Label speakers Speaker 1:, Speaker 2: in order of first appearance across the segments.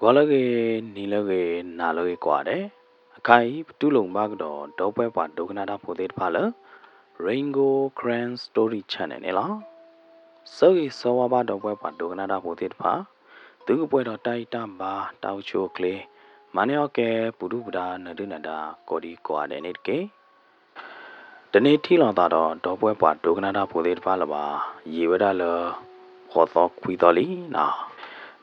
Speaker 1: Golage nilage naloge quade. Akai tulung bagdo dope pa dognada podet pala. Rainbow Grand Story Channel nela. Sogi sawaba dope pa dognada podet pa. Tugu puedo taita ba tau chokle. Manioke pudu buda nadunada kodi quade nitke. The native dope pa dognada podet pala ba. Yevada lo. Hothok quidoli na.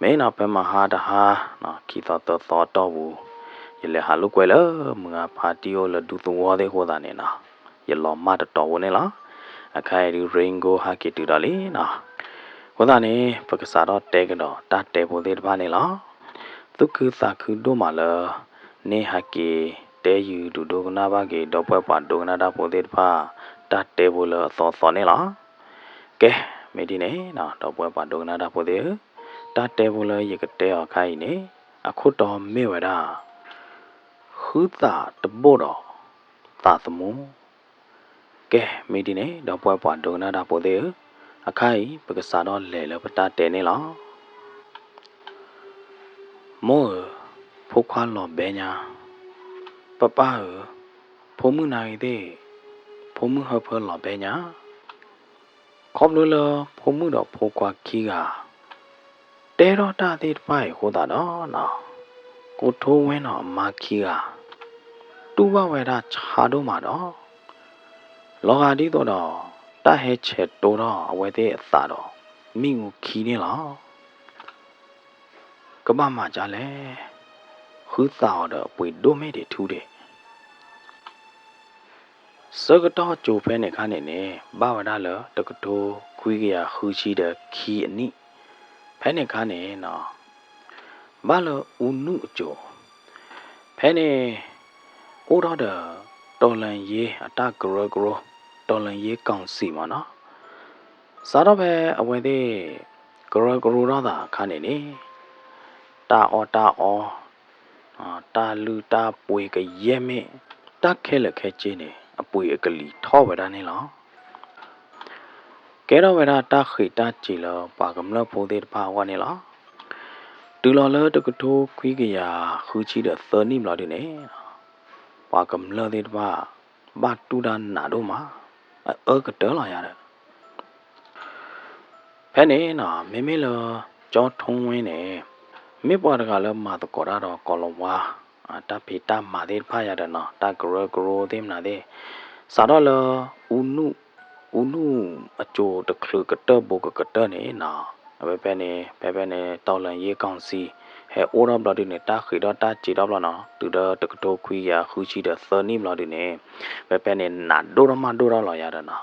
Speaker 1: Main up in my heart na kita thought of Yele haluquella, mga patio la do the water hodanina. Yellow mat townella, a kairi ringo haki to dalina. Hodane, Pakasado take it or that table de vanilla. Tuku thaku domala, ne haki, dare you to dognavage, dopa dognada poded pa, that table thoughtonella. Ke, medine, na dopa dognada pode. Ta table yekate or kaine, a coat of mirror. Who thought the border? Thought the moon. Ke medine, the boy padona da pode, a kai, because I don't lay up at tenila. More, Pocalo benya. Papa, Pomuna de, Pomu herper la benya. Coblula, Pomuda Poqua kiga. Dero da did by Hodana. Go to win on Makia. Tuba wera chadomado. Logadido ta heche dora wede thado. Mingu kini la. Kabama jale. Who thought we do made it today? Sagato chopene canene, Bavadala, Tokato, Quigia, Huchi the key ni. Penny cane na. Bala unujo. Penny. Order Dolan ye attack gro. Dolan ye count simona. Sarabe away gro rada canene. Ta o ta lu ta pui ka yeme ta khele khechine a pui akali thawada ne la kera wera ta khita chila pagamla pode pa wa ne la tu lo le to kto khwi ga ya khu chi de thani mla de ne pagamla de ba tu da na do ma a ka de la ya de phe ne na me me lo cho thong win ne me bwa da ka le ma to ko da do ko lo wa ta pita ma de pha ya de na ta gro de na de sa do lo unu a cho de khlu ka de bo ka de ne na pe ne taw lan ye kaung si he ora bla de ne ta khi do ta chi do bla na tu de de to khwi ya khu chi de thani bla de ne pe ne na do ma do la ya de na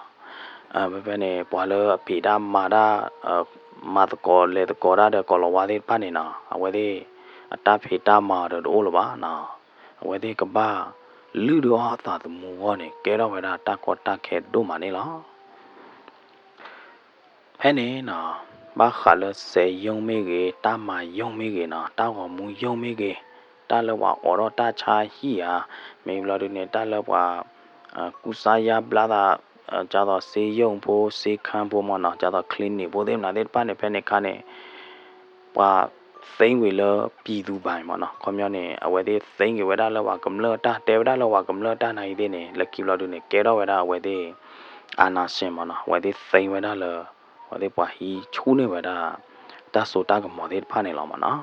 Speaker 1: pe ne bwa le phi da ma da ma to ko le to ko da de ko lo wa de pa ne na a we de ta phi ta ma de do lo ba na a we de ka ba lu do ha ta to mu wa ne ke do we da ta ko ta khe do ma ne la phe ne na ba kha le se yong me ge ta ma yong me ge na ta ko mu yong me ge ta le wa o ro ta cha hi ya me bla de ne ta le wa ku sa ya bla da cha do se yong po se khan po ma na cha do clean ni po de na de pa ne phe ne kha ne waသိငွေလပြည်သူပိုင်ပေါ့နော်ခွန်မြောင်းနေအဝဲသေးသိငွေဝဲတာလဝကမ္လတာတဲဝဲတာလဝကမ္လတာနိုင်သေးနေလက်ကီဘလဒုနေကဲတော့ဝဲတာအဝဲသေးအာနာရှင်ပေါ့နော်ဝဲသေးသိငဝဲတာလဝဲသေးပွားဟီချူးနေဝဲတာတဆိုတာကမော်သေးဖာနေလောမနော်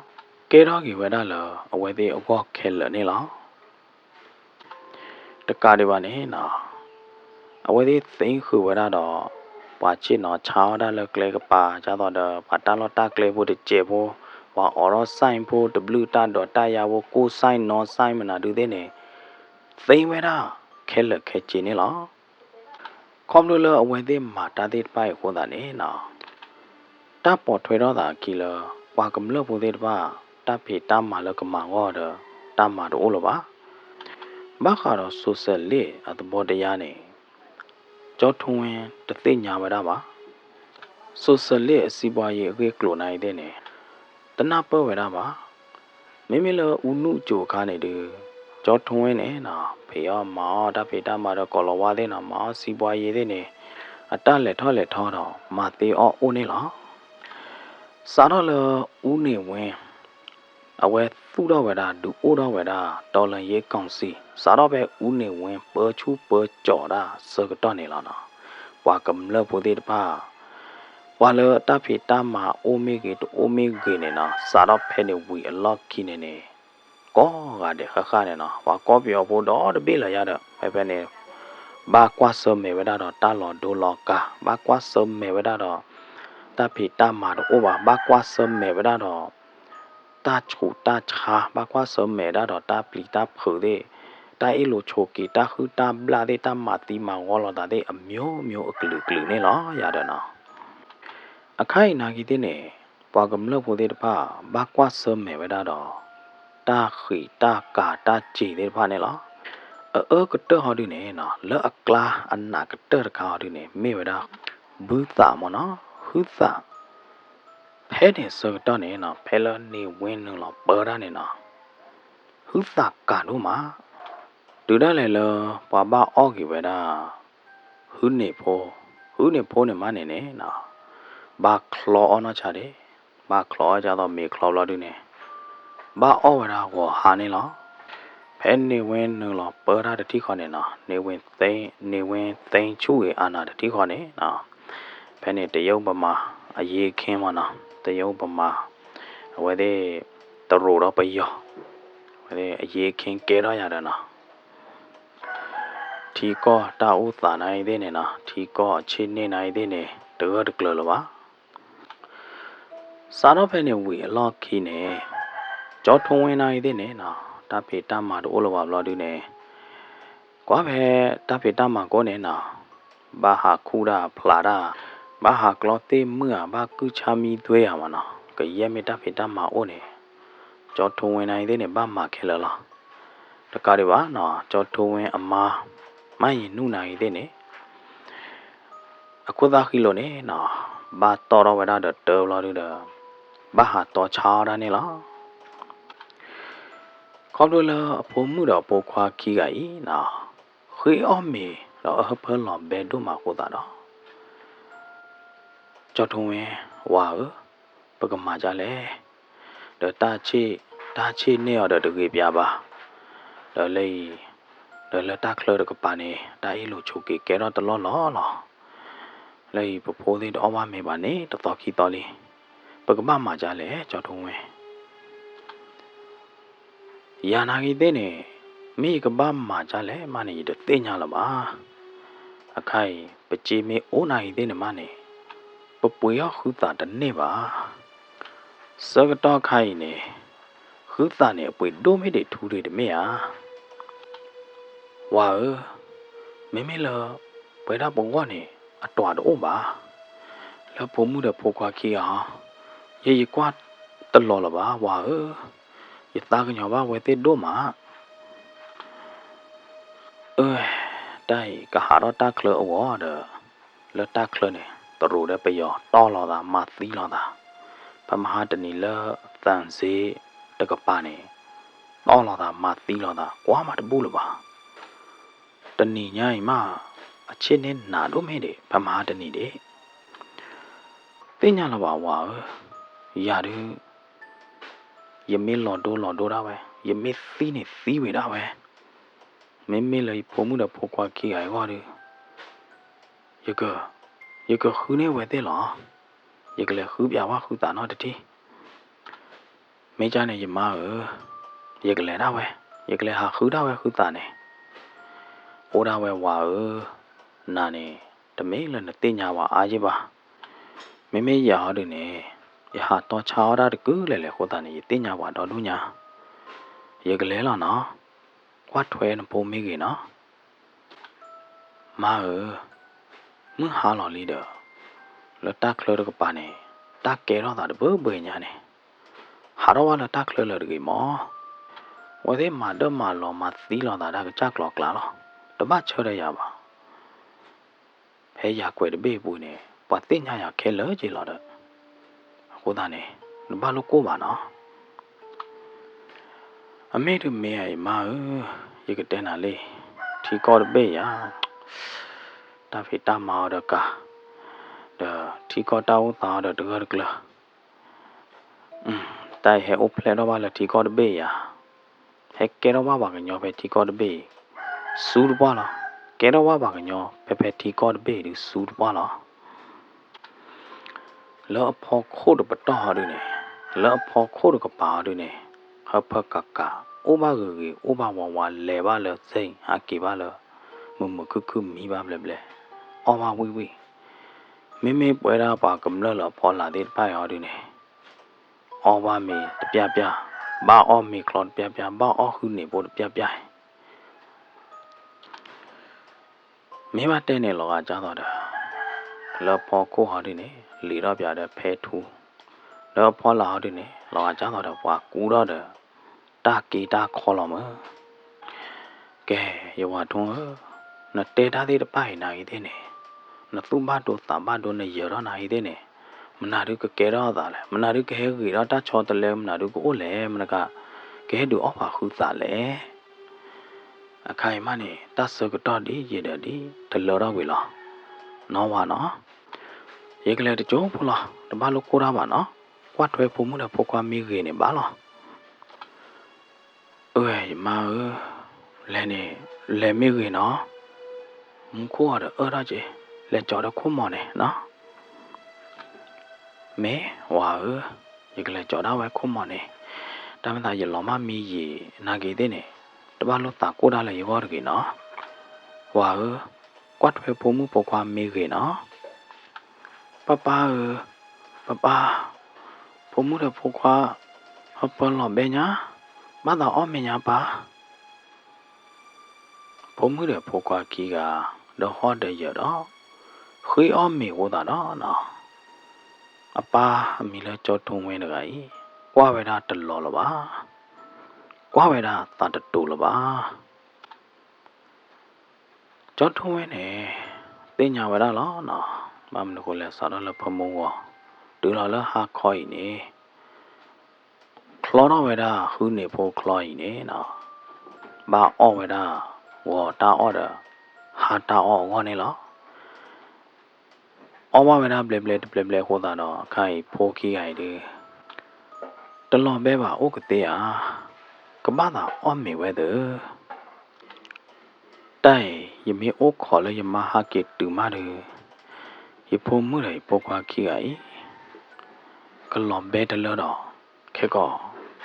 Speaker 1: ကဲတော့ကီဝဲတာလအဝဲသေးအဘော့ခဲလနေလောတကားဒီပါနေနော်အဝဲသေးသိငခွေဝဲတာတော့ပွားချစ်နော်ချောင်းတာလကလေကပါကြတော့ဘာတာလောတာကလေဖို့တကျေဖို့ว่าอรไซน์ဖို့ w တာတော့တာရဖို့ကိုဆိုင်နော်ဆိုင်မနာဒူတဲ့နေသိဝဲတာခဲလခဲချင်းနေလားခွန်လို့လအဝဲသေးမာတာတဲ့ပိုက်ဟောတာနေနော်တာပေါ်ထွေတော့တာကီလပါကမလဖို့တဲ့ပါတာဖေတာမာလကမာဟောတော့တာမာတော့လို့ပါဘာခါတော့ဆိုဆက်လေအတဘောတရားနေကြောထုံဝင်တသိညာဝဲတာပါဆိုဆက်လေအစီပွားရေးအခေကလိုနိုင်တဲ့နေတနာပွဲဝဲတာပါမိမိလဥနုကြိုခါနေတယ်ကြောထုံးဝဲနေနော်ဖေရမောတဖေတာမာတော့ကော်လဝါတဲ့နော်မောစီပွားရည်တဲ့နေအတလက်ထောတော့မာသေးအောအိုးနေလားစားတော့လဥနေဝင်း အဝဲသူ့တော့ဝဲတာဒူအိုတော့ဝဲတာတော်လန်ရေးကောင်စီစားတော့ပဲဦးနေဝင်ပေချူပေကြော်တာစကတော့နေလားနော်ဝါကမလပိုသေးတပါဝါလတဖေတာမာအိုမေဂေတိုအိုမေဂေနေနော်စားတော့ဖဲနေဝီအလော့ခီနေနေကောကတဲ့ခနေနော်ဝါကောပြောဖို့တော့တပိလာရတော့ဖဲနေဘာကွာစမေဝဒါတော့တာလော်ဒိုလော်ကာဘာကွာစမေဝဒါတော့တဖေတာမာတော့အိုဘာကွာစမေဝဒါတော့တာချူတာချာဘာကွာစမေဒါတော့တာပလီတာဖူတဲ့တာအီလိုချိုကီတာခူတာဘလာတဲ့တာမာတီမာဝေါ်လာတဲ့အမျိုးမျိုးအကလူကလူနေလားရတယ်နော်အခိုင်နာကြီးတဲ့နေပွာကမလို့ဖို့တဲ့တဖာဘာကွာစမေဝဒါတော့တာခီတာကာတာကြည်တဲ့တဖာနေလားကတဟောဒီနေနော်လော့အကလာအနာကတရခါဒီနေမေဝဒါဘူတာမနော်ဟူသာဖဲနေစေတော့နေနော်ဖဲလနေဝင်းနော်ပေါ်ရနေနော်ဟူသာကာလို့မှာဒူဒါလေလောပွာဘာအော့ကြီးဝဲတာဟူနေဖိုးနေမနေနေနော်ဘာခလောနော်ချတယ်ဘာခလောကြတော့မေခလောလာဒီနေဘာအော်ဝဲတာကိုဟာနေလားဖဲနေဝင်းနော်ပေါ်ရတဲ့တိခေါနေနော်နေဝင်းသိန်းချူရဲ့အာနာတဲ့တိခေါနေနော်ဖဲနေတရုတ်ပမာအရေးခင်းမနော်တရုတ်ပမာဝဲတဲ့တရိုတော့ပယောဝဲတဲ့အရေးခင်းကဲတော့ရတယ်နော်ထီကောတာဥသာနိုင်တဲ့နေနော်ထီကောအခြေနေနိုင်တဲ့နေတော့တကလလပါစားတော့ဖဲနေဝီအလော့ခီနေကြောထုံဝင်နိုင်တဲ့နေနော်တဖေတမတို့လောပါဘလော်ဒီနေကွာဖဲတဖေတမကိုနေနော်ဘာဟာခူရာဖလာရာဘာဟာကလောတေမှုဘာကူချာမီသွဲရမှာနော်ကရဲမီတဖေတမအိုနေကြောထုံဝင်နိုင်တဲ့နေဘာမှခဲလလားတကားတွေပါနော်ကြောထုံဝင်အမားမရင်နုနိုင်တဲ့နေအခုသားခီလို့နေနော်ဘာတော်တော့ဝဒါတော်လာတဲ့ဘာဟာတော်ချာရနေလားခေါလို့လာအဖို့မှုတော့ပိုခွာခီကဤနော်ခွေအော့မီတော့အဖလောဘဲတို့မှာကိုတာတော့ကြောထုံဝင်ဝါပကမာကြလဲဒတာချီနေရတဲ့တကေပြပါတော့လေတော့လက်တခလကပါနေတာအီလိုချိုကေကဲတော့တလောလောလေပဖိုးသေးတော့မမေပါနဲ့တော်ခီတော်လေးပကမမာကြလဲကြောထုံဝင်ယာနာကြီးတဲ့နေမိကဘာမာကြလဲမနေတဲ့တင်ညာလပါအခိုင်ပကြည်မေအိုးနာကြီးတဲ့နေမနေပပွေရခူတာတနေ့ပါစကတော့ခိုင်နေခူတာနေပွေဒိုမေတွေထူတွေတမေဟာဝါမေလဘယ်တော့ပုံကနေအတော်တော့ပါလပုံမှုတဲ့ဖိုခွာခီဟာရေကွာတလော်လပါဝါရသားကညောပါဝဲတဲ့တို့မှာတိုင်ကဟာတော့တကလအဝါဒလတကလနေတရူတဲ့ပယောတော်လာတာမသီလာတာပမဟာတနီလတန်စေတကပါနေတော်လာတာမသီလာတာကွာမတဘူးလပါတနီညိုင်မအချင်းနဲ့နာလို့မဲတယ်ပမဟာတနီတဲ့တင်ညာလပါဝါရတယ်ယမေလော်ဒိုတာပဲယမေသီးနေသီးဝေတာပဲမေလေပုံမှုတော့ဖောက်ခွာခီအိုင်ဝါတယ်ယကခူးနေဝဲတဲ့လားယကလည်းခူးပြဝခူးတာတော့တတိမေချာနေယမယကလည်းတော့ဝဲယကလည်းဟာခူးတော့ဝဲခူးတာနေအိုးတော့ဝဲဝါနာနေတမေးလည်းတင်ညာဝါအားကြီးပါမေရဟတယ်နေယဟာတော့ချာရတဲ့ကူလေဟိုတာနေတင်ညာဝါတော့လူညာယကလည်းလားနော်ကွာထွဲနပုံမေးကြီးနော်မမဟာလော်လီတော့လတကလရကပါနေတကဲတော့တာဘယ်ညာနေဟာတော့ဝါလတကလရကီမောဝဲသေးမာတော့မာလော်မာသီးလော်တာကကြကလော်ကလာလောတပတ်ချရရပါဖဲရကွယ်တပေးပူနေပတ်တင်ညာရခဲလောကြည်လော်တော့ဟိုတာနေဘာလို့ကိုပါနော်အမေတို့မေးရမရေကတဲနာလေးထီကောတပေးရတာဖေတာမာဒကာဒထီကောတောင်းတာဒကကလာ tay hệ ốp lên đó ba là thì có bê à hệ cái đó ba cái nhỏ phải thì có bê sút ba là cái đó ba cái nhỏ phải thì có bê được sút ba là lỡ phò khô được bắt đó rồi nè lỡ phò khô được cái bà rồi nè hấp hấp cả ô ba người ô ba hoàng lẹ ba lợ xây hả kỳ ba lợ mù cứ mi ba lẹ ô ba vui mẹ bữa ra bà cầm lỡ phò là đến bay ở rồi nè ô ba mẹ bia ba ô mẹ còn bia ba ô hư nè bộ bia mẹ ba tên này là cha đó lỡ phò khô họ rồi nè lì đó bia đó phê thu lỡ phò là họ rồi nè là cha đó quả cú đó ta kỳ ta khó lắm kẻ yêu hòa thong nó tê đá đi bay này thế này nó tung ba đồ tám ba đồ này giờ đó này thế này mình nào được cái đó ta lại mình nào được cái gì đó ta cho ta lên mình nào được cái ô lẽ mình cả cái đồ ốp vào khu ta lẽ khai mà này ta sợ cái đó đi gì đó đi thật lỡ đó vậy lo nó hòa nó vậy cái này thì chỗ phụ lo nó ba lúc cô ra bà nó quát thuê phụ muốn là phụ qua mi gì này bá lo ơi mà lên này lên mi gì nó muốn cô ở đó chị lên chỗ đó cô mò này nó mẹ wow vậy cái chỗ đó phải cô mò này ta mới thấy giờ lò má mi gì na cái thế này đó ba lúc ta cô đã là gì vào cái nó wow quát phải phụ muốn phụ qua mi gì nó papa papa phụ muốn là phụ qua học bên lò bên nhá bắt đầu ôm mình nhá ba phụ muốn là phụ qua kia đó hoa để giờ đó khi ôm mình của ta đó nó apa mi là cho thùng về này qua về đó tự lo là ba qua về đó ta tự tu là ba cho thùng về này tên nhà về đó nó mà mình gọi là sao đó là phẩm mông từ là ha khói nè đó về đó hư nè phụ khói nè nó ba ở về đó ta ở đó ha ta ở ngon nè lo ở về đó ble hồ ta nó khai phụ khí ai đi tự lo bé bà ô cái tê cái ba ta ở mi về đó đây yếm hi ô khó là yếm mà ha kiệt từ mà được yếm phụ mới lại phụ qua khí ấy cái lò bé đó lỡ đó cái có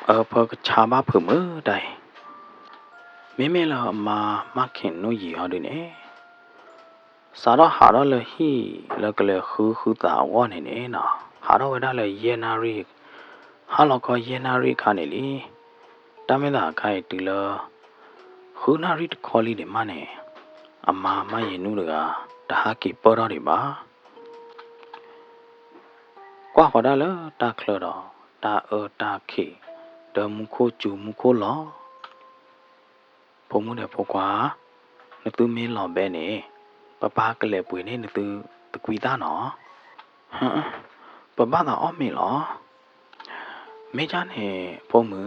Speaker 1: ở phía cái cha ba phụ mới đây mẹ là mà khen nó gì họ đi nè sau đó họ đó là hi là cái là khứ tạo quá này nè nó họ đó là January họ là có January cái này đi ta mới là cái từ là khứ nari khó đi để mà nè mà gì nữa được ta kịp bơ đó đi ba qua khỏi đó là ta khờ đó ta khỉ đờ mu khô chú mu khô ló phụ mu đẹp phụ quá nó từ mấy lò bé nè ba cái lệ bụi này nó từ quý ta nó ba ta ôm mày ló mấy cha này phụ mu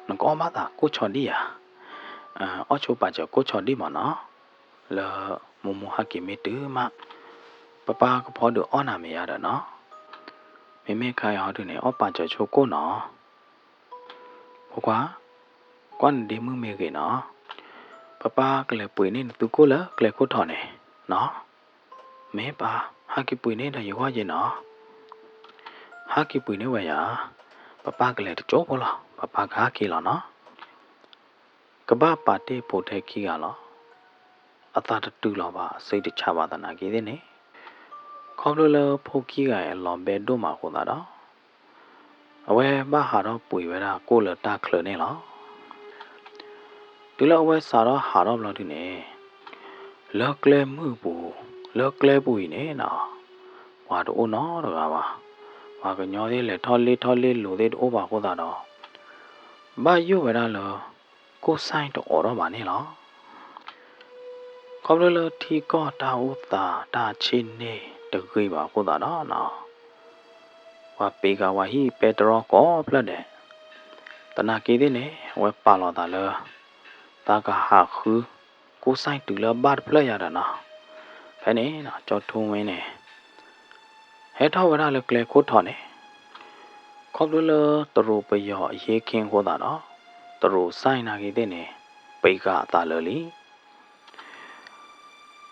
Speaker 1: nó có ba ta cô cho đi ở chỗ bà chờ cô cho đi mà nó là mu ha kì mấy đứa mà ba có phò được ở nào mày đó nó mẹ khai họ từ này ở bà chờ cho cô nó phụ quá quan đi mưa mẹ cái nó papa cái lệ bụi này từ cô lỡ cái lệ cô thọ này nó mẹ ba hai cái bụi này là gì quá vậy nó hai cái bụi này vậy papa cái lệ chỗ cô lo papa cái kia lo nó cái ba bà tê phụ thầy kia lo ở ta tự lo ba xây được cha ba ta nào cái thế này không được là phụ kia cái lo bé đô mà cô ta đó vậy ba hà đó bụi vậy là cô là ta khờ này lo từ lâu vậy sao đó hà đó là thế này lợt lê mưa bù lợt lê bụi này nọ và đồ nó rồi và cái nhỏ đấy là thoi lê lù đấy đồ bà cô ta đó bao nhiêu vậy đó là cô sai đồ đó bà này nó không được là thì có ta trên nè được gửi bà cô ta đó nọ và bị cái và hi Pedro có plơ đấy ta na kia đấy nè và bà lo ta là ta cả hạ khứ cô sai từ là ba plơ ya đó nọ phải nè nó cho thu mấy nè hết thâu vào đó lực lệ cốt thọ này ခေါပလတရူပယောရေခင်ဟောတာနော်တရူဆိုင်နာကြီးတဲ့နေပိကတာလလီ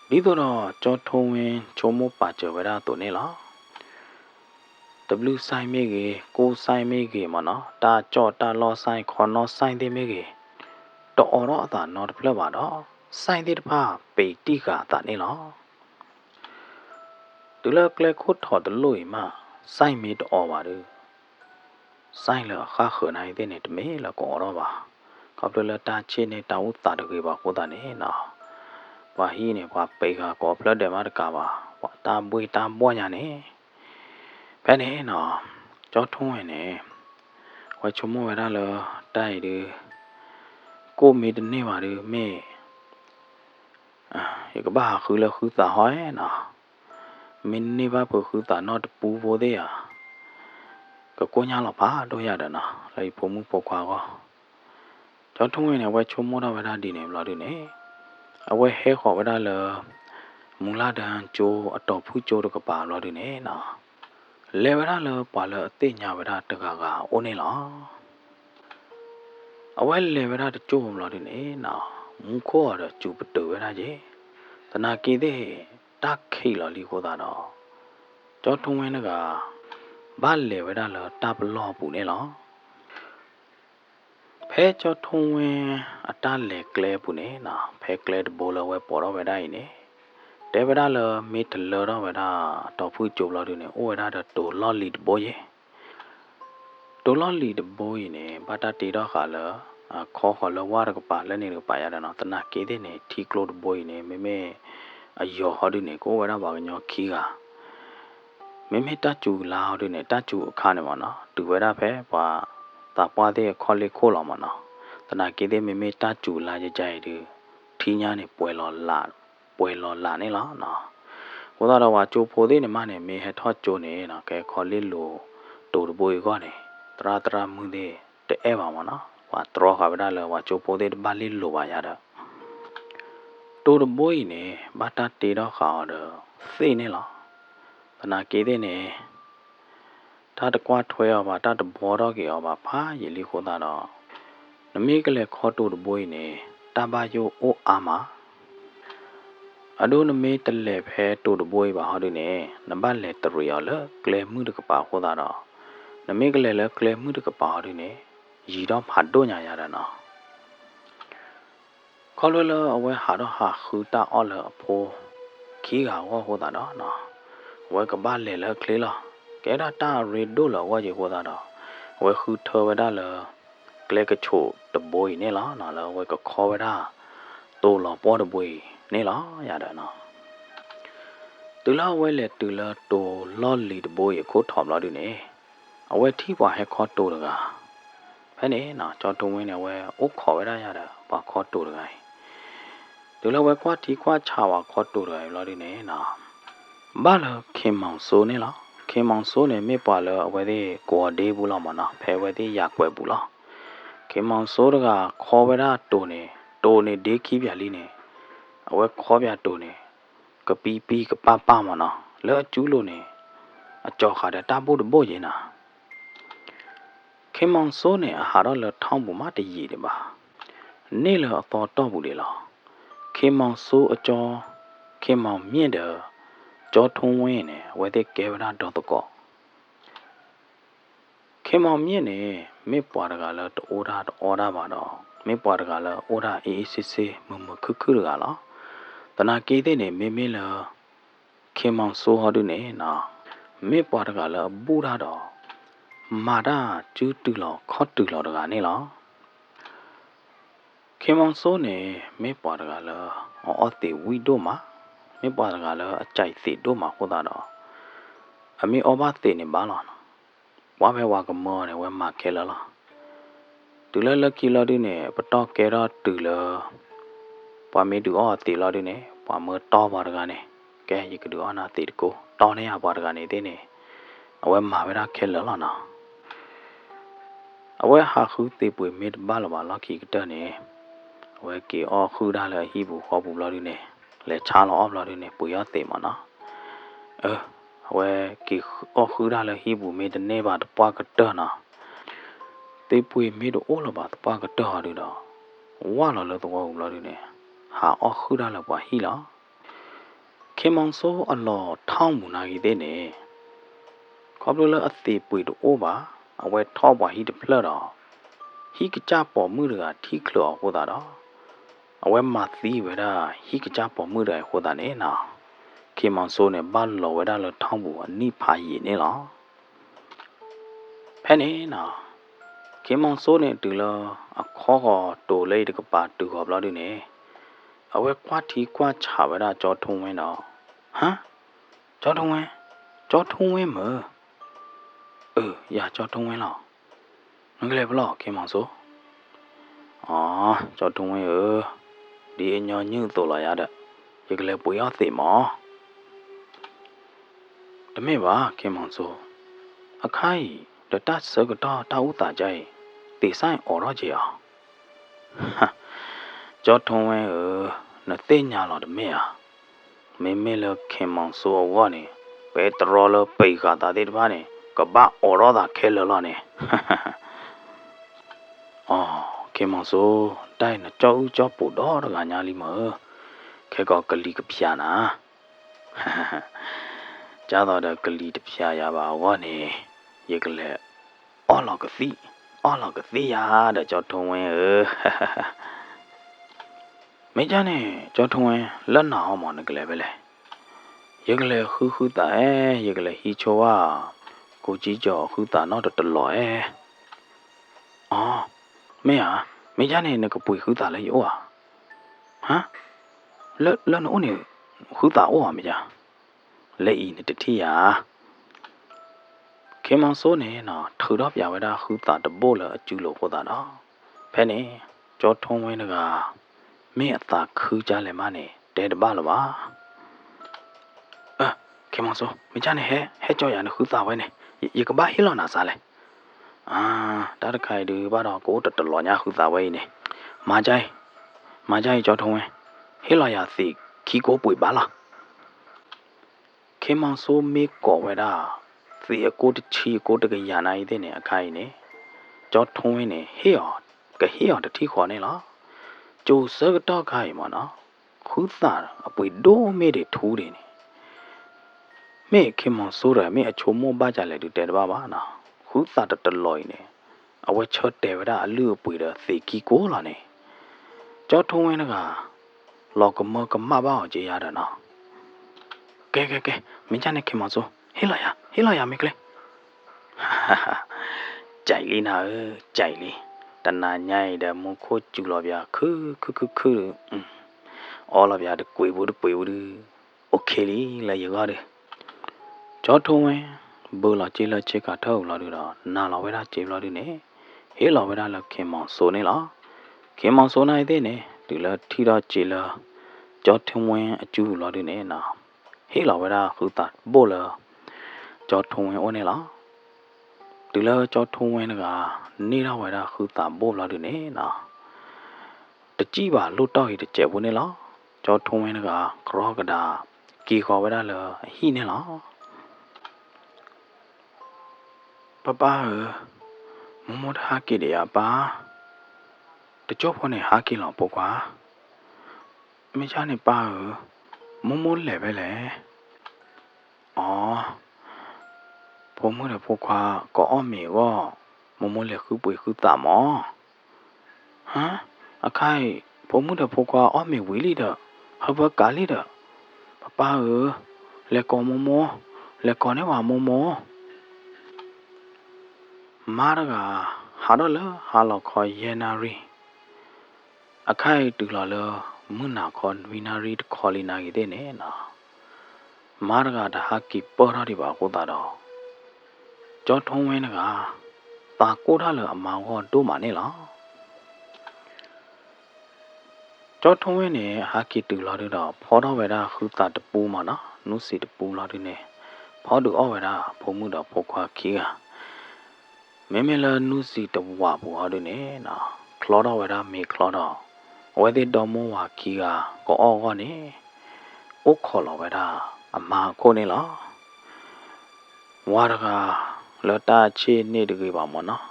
Speaker 1: ဒီတော့ကြောထုံးဝင်ချုံမပါကြဝရတုန်နေလား W ဆိုင်မေကြီးကိုဆိုင်မေကြီးမနော်တာကြော့တာလောဆိုင်ခေါ်နော်ဆိုင်တဲ့မေကြီးတော်တော့အသာနော်တဖလက်ပါတော့ဆိုင်တဲ့တဖာပေတိကတာနေလားဒူလကလက်ခုထော်တလို့မဆိုင်မေတော်ပါဘူးဆိုင်လခါခနိုင်တဲ့နေတမေလကောတော့ပါခေါပလတာချင်းနေတာဝတာတကေပါကိုတာနေနော်ဘာဟီနေဘာပေကကောဖလက်တယ်မတကပါဘာတာပွေတာပွားညာနေဘယ်နေနော်ကြောထုံးဝင်နေဝချုံမဝရလတိုက်ဒီကိုမီတနေပါလေမေရကဘာခူလခူတာဟဲနော်မင်းနေပါဖို့ခူတာနော်တပူဖို့တဲ့ရကကိုညာတော့ဘာတော့ရတယ်နော်လိုက်ဖို့မှုပေါ့ခွာကောကြောထုံးဝင်နေဝချုံမတော့ဝရဒီနေမလားဒီနေအဝဲဟဲခေါ်ဝရလမူလာတန်ကျိုးအတော်ဖူးကျိုးတော့ကပါလို့ဒီနေနော်လေဝရလပါလအသိညာဝရတကကအိုးနေလားအဝဲလေဝရတကျိုးမလို့ဒီနေနော်မူခေါ်ရကျူပတူဝရကြီးတနာကီတဲ့တက်ခိလလီခေါ်တာတော့ကြောထုံးဝင်းကဘာလေဝရလတပ်လောပူနေလားဖဲကြောထုံးဝင်းအတလေကလဲပူနေနော်ဖဲကလဲဘောလဝဲပေါ်တော့ဝဲတိုင်းနေတဲဝရလမေတလောတော့ဝရတော့ဖူးကျိုးလို့ဒီနေအိုဝရတော့တိုလော်လီဘောရဲ့တိုလော်လီတဘောရင်နေဘာတာတီတော့ခါလခေါ်ခေါ်လဝရကပါလဲနေကပါရတဲ့နော်တနာကေတဲ့နေထီကလို့တဘောရင်နေမေမေအယောဟောဒီနေကိုဝရပါကညောခီကမေမေတချူလာဟောဒီနေတချူအခါနေမနော်တူဝရဖဲဘာတာပွားတဲ့ခေါ်လေခိုးလောမနော်တနာကေတဲ့မေမေတချူလာကြကြရဒီထီညာနေပွဲလောလာနေလားနော်ဘုရားတော်ကကြိုဖိုသေးနေမနေမေဟထော့ကြိုနေနော်ကဲခေါ်လေးလိုတူတပွေကောနေတရာမှုသေးတဲ့ပါမနော်ဝါတော်ခါဗဒါလောဝါကြိုဖိုသေးဘာလေးလိုပါရတာတူတပွေနေဘာတာတေတော့ခါတော့သိနေလားတနာကေတဲ့နေတာတကွာထွဲရပါတာတဘောတော့ကေရပါဖာရေလေးခိုးတာတော့နမေကလေးခေါ်တူတပွေနေတဘာယိုအိုအာမာအဒိုနမေတလဲဖဲတူတပွေးပါဟောဒီနေနဘလဲတရရလကလဲမှုတကပါဟောတာတော့နမေကလဲလကလဲမှုတကပါဟောဒီနေရီတော့ဖတ်တော့ညာရတာနော်ခေါ်လအဝဲဟာတော့ဟာခူတာအော်လအဖိုးခီးကဟောတာတော့နော်ဝဲကပါလဲလကလေလားကဲတာတာရီဒိုလဝါကြီးဟောတာတော့ဝဲခူထောဝဒါလကလဲကချိုတပွေးနေလားနော်လဝဲကခေါ်ဝဒါတိုးလောပေါ်တပွေးနေလားရတယ်နော်တူလာဝဲလေတူလာတိုလော်လီတဘိုးရခိုးထော်လာဒီနေအဝဲထီပွားဟဲခေါ်တိုတကဖဲနေနော်ကြောတုံဝင်းနေဝဲအိုးခေါ်ဝဲရတာပါခေါ်တိုတကတူလာဝဲခွားထီခွားချဝါခေါ်တိုတကလာဒီနေနော်ဘာလခင်မောင်ဆိုနေလားခင်မောင်ဆိုနေမေပွားလအဝဲသေးကိုဒေးဘူးလားမနော်ဖဲဝဲသေးရကွယ်ဘူးလားခင်မောင်ဆိုတကခေါ်ဝဲတာတိုနေဒေးခီးပြလေးနေအဝဲခေါ်ပြတိုနေကပီပီကပပမနော်လဲကျူးလို့နေအကြော်ခါတဲ့တာဖို့တပို့ရင်နာခင်မောင်စိုးနေအဟာတော့လဲထောင်းပူမတည်ရည်တယ်ပါနေလဲအတော်တော့ဘူးလေလားခင်မောင်စိုးအကျော်ခင်မောင်မြင့်တယ်ကြောထုံးဝင်းနေဝဲတဲ့ကေဝနာတော့တော့ခင်မောင်မြင့်နေမေပွားတကလဲတိုးတာအော်တာပါတော့မေပွားတကလဲအိုးတာအေးအေးဆေးဆေးမမခခရကလားတနာကေတဲ့နေမေလခင်မောင်ဆိုးဟောတုနေနော်မေပွားတကလည်းပူတာတော့မာတာကျူးတူလောခေါ်တူလောတကနေလောခင်မောင်ဆိုးနေမေပွားတကလည်းအော်တေဝီတို့မှာမေပွားတကလည်းအကြိုက်သေးတို့မှာဟောတာတော့အမေအော်ဘာတေနေပါလားဝါမဲဝါကမောနေဝဲမှာခဲလားတူလလကီလာဒီနေပတော့ကဲတော့တူလပွာမေတူအော်တေလာဒီနေပွာမတော့ပါတကနေကဲရကဒူအနာတေကိုတောင်းနေရပါတကနေသေးနေအဝဲမှာပဲခဲလလားနော်အဝဲဟာခူတေပွေမစ်ဘာလဘာလခီကတနေအဝဲကေအော်ခူဒါလဟီဘူးဟောဘူးလာဒီနေလဲချာလောအော်လာဒီနေပူရတေမနော် where ki ohura he bu made the neighbor the park turner. They put made all about the park turner. One a little wall bloody. Ha ohura la wahila. Came on so a law town munagi dene. Cobbler a thief with over, a wet top where he the plunder. He could chop or murder tea claw with that. A wet mathi whether he could chop or murder with an ena. Came on so ne ballo without a tumble and knee pie nilla. Penny na. Came on so ne to a cock to lay the part to her bloody ne. A wet quati quat chavada jotun winner. Huh? Jotun win? Jotun win mer. Yeah, jotun win law. Ngleblo came on so. Jotun win đi nhỏ như tôi lại ada, giờ cái bùi áo thì mà, đâm mày bà cái món số, khai, để ta sợ cái đó ta út ta chạy, thì sai ở đó chứ à, cho thằng ấy nó tên nhà là đâm mày à, mày là cái món số ở này, petrol pay cả ta đi ba này, cái ba ở đó ta khai là này, cái món số đây là cho bù đó là nhà li mở. Cái có cái ly cái pia na, cha đó là cái ly cái pia ya bảo vợ này, vậy cái lẽ, là cái gì ya để cho thằng ấy mấy cha này cho thằng ấy lần nào mà nó cái lẽ vậy lẽ, vậy cái lẽ hư ta vậy cái lẽ hi cho cô chỉ cho hư ta nó được lỗi, mấy cha này nó cái bùi hư ta là yếu hả? Lần nữa này hư ta mấy cha. Lấy nè thì à, khi mà số này nó thử đáp giá với đã khử tạ đập bô là chú lộ của ta đó, phải nè, cho thông với nó mẹ ta khử trả lại mà nè, để được bao là ba, khi mà số, mình cha này hết cho nhà nó khử tạ với nè, giờ có ba hết lo nào sao lại, đã được cái được ba đó cố trật lo nhà khử tạ với nè, mà chạy cho thông với, hết lo nhà thì khi cố bụi bá là. Khi mà số mi có vậy đó, thì cô được cái nhà này thế này cái này, cho thông này hiểu được thì khó này là, chú sợ cái đó cái mà nó, khứ ta, bởi đồ mê để thu đi này, mẹ khi mà số rồi mẹ cho mua ba trả lại được tiền ba nó, khứ ta được lòi này, ở vậy cho tiền đó lừa bởi đó thì kỳ cố là này, cho thông này cả, lo cái mơ bao giờ ya đó nó. Cái mình cha này khi mà số hết rồi à mấy cái chạy đi nào chạy đi đàn na nhảy để mua khô chú lo bia khứ all bia được quỳ bù ok đi là gì đi cho thôi bữa là chỉ là chỉ cả thâu là được đó na là vậy đó chỉ là được nè hết là vậy đó là khi mà số này đó khi mà số này thế nè từ là thì đó chỉ là cho thôi chú là được nè nào hết là vậy đó khứ ta bữa là cho thôi ôn này đó từ là cho thôi là ni ra vậy đó khứ ta bữa là được nè nào để chỉ bảo lúc đó thì chạy vô này đó cho thôi là có cái đó kỳ khó vậy đó là hi này đó papa một hai kỳ để ba để chốt hôm này hai kỳ lòng bộ quá mấy cha này ba một lẻ vậy lẻ bố mới là bộ quá có mẹ quá một lẻ cứ bụi cứ tạm hả khai bố mới là bộ quá mẹ quý đi đó hợp với cả đi đó papa lẻ còn một lẻ còn nếu mà một mà đó hà đó là coi yenari khai từ là muốn nào con vinari coi lên này thế này nè mà đó đã haki bớt đi bảo cô ta đó cho thông với nó ta cô đã là mà con đu mà này đó cho thông với này haki từ là đó phó đó về đó khứ ta tập bu mà nó xì tập bu là đi này phó được ở về đó phó mua đó phó qua kia mấy là xì tập quả bu ở đây này nè cloud đó về đó mấy cloud đó vậy thì đó mua qua kia có ở cái này ốc khó là vậy đó mà cô này là ဝါရကလတာချေနေတကေပါမနော်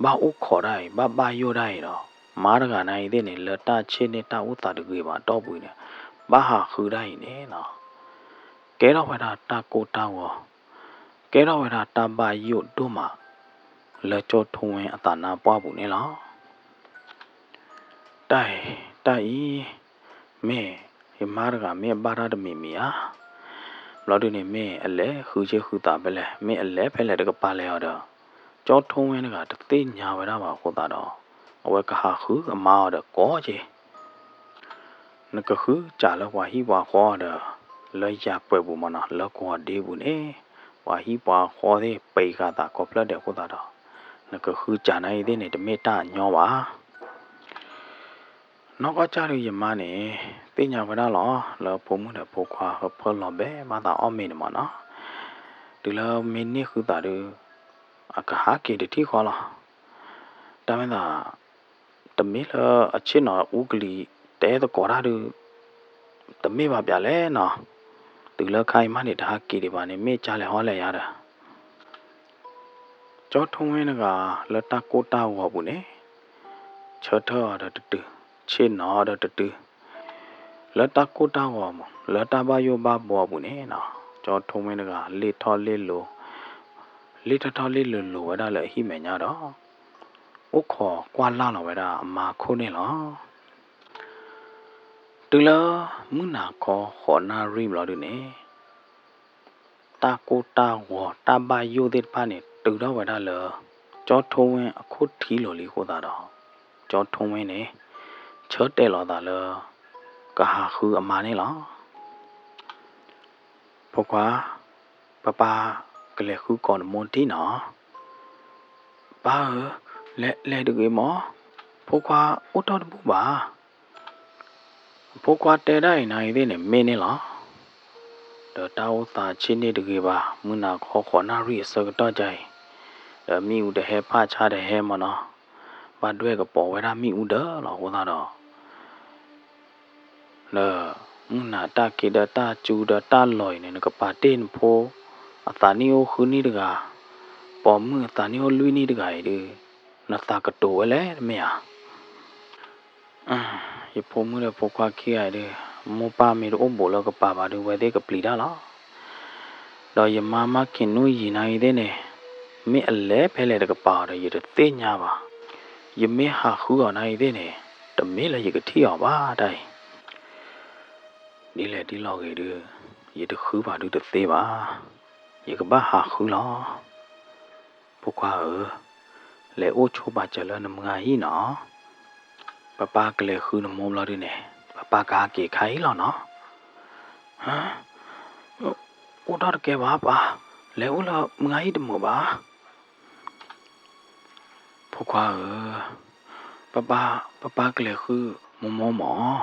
Speaker 1: ဘာဥခေါ်တိုင်းဘာယိုတိုင်းတော့မာရကနိုင်တဲ့နေလတာချေနေတာဥတာတကေပါတော့ဘူးနေဘာဟာခူတိုင်းနေနော်ကဲတော့ဝဒတာကိုတောင်းကဲတော့ဝဒတာဘာယိုတို့မှာလေချောထုံဝင်အတနာပွားဘူးနေလားတိုင်မဲမာရကမဲဘာရတမီမီယာလော်ဒနေမဲအလဲခူချေခူတာပဲလဲမဲအလဲဖဲလဲတကပါလဲရတော့ကြောထုံးဝင်းကတသိညာဝရပါခုတာတော့အဝဲကဟာခူအမားတော့ကောချေနကခူကြာလဝါဟီဝါခေါ်တော့လဲရပွဲဘူးမနော်လောက်ကွာဒေးဘူးနေဝါဟီပွားခေါ်တဲ့ပေကတာကောပလက်တဲ့ခုတာတော့နကခူကြာနိုင်တဲ့နေတမေတာညောပါနောက်ကကြရရမနေပညာဝရလောလောပုံမှုတဲ့ပိုခွာဟဖောလောပဲမသာအမေနမနော်ဒီလောမင်းနေခုတာတို့အခါကေတတိခေါ်လာဒါမဲ့သာတမေလအချစ်နော်ဥကလီတဲတကောရာတို့တမေပါပြလဲနော်ဒီလောခိုင်မနေတာကေဒီပါနေမေချလဲဟောလဲရတာကြောထုံးဝင်းကလတကိုတာဝဘူးနေချောထောရတတူချစ်နော်ရတတူလတကိုတာဝမလတဘာယောဘာဘောဘူးနေနော်ကြောထုံးဝင်းကလေထောလေလိုလေထောလေလိုဝရလဲဟိမညာတော့ဥခေါ်ကွာလာတော့ဝရအမာခိုးနေလောတူလာမုနာခေါ်ခေါ်နာရိမလို့ဒီနေတာကိုတာဝတာဘာယိုတဲ့ဖာနေတူတော့ဝရလဲကြောထုံးဝင်းအခုထီလိုလေးခိုးတာတော့ကြောထုံးဝင်းနေချောတဲလောတာလဲကဟာခူအမာနေလောဖကွာပကလေခူကောမွန်တီနော်ဘာလဲတကေမောဖကွာဥတော်တပူပါဖကွာတဲတိုင်းနိုင်သေးနေမင်းနေလားတော့တာဝတာချင်းနေတကေပါမနာခေါ်နာရီစကတော့ကြိုင်မိဦးတဲ့ဟဲဖချတဲ့ဟဲမနော်ဘာတွေ့ကပေါ်ဝဲတာမိဦးတယ်လောဟောတာတော့လဲမနာတာကေဒတာကျူဒတာလော်နေကပါတင်ဖိုအတာနီယိုခူနီတကပေါ်မှုအတာနီယိုလူနီတကရည်နတာကတိုဝဲလဲမယာယဖုံမှုတဲ့ပုခွာခိရတယ်မောပါမီတို့ဘောလကပါပါတို့ဝဲတဲ့ကပလီတာလားတော့ယမမခင်နူyiနိုင်တဲ့နေမေအလဲဖဲလဲတကပါရရတဲ့ညာပါယမေဟာခူော်နိုင်တဲ့နေတမေလဲရကထီအောင်ပါတိုင်းဒီလေဒီလောက်ကြီးတို့ရတခူးပါတို့တဲ့သေးပါရကဘာဟာခူလောပုခွာလေအိုချိုပါကြလနမငါဟီနော်ပကလေခူနမောလာဒီနေပကာကေခိုင်လောနော်ဟမ်ဦးတော်ကဲပါလေဦးလာမငါဟီတမောပါဖခွာပကလေခူမောဟမ်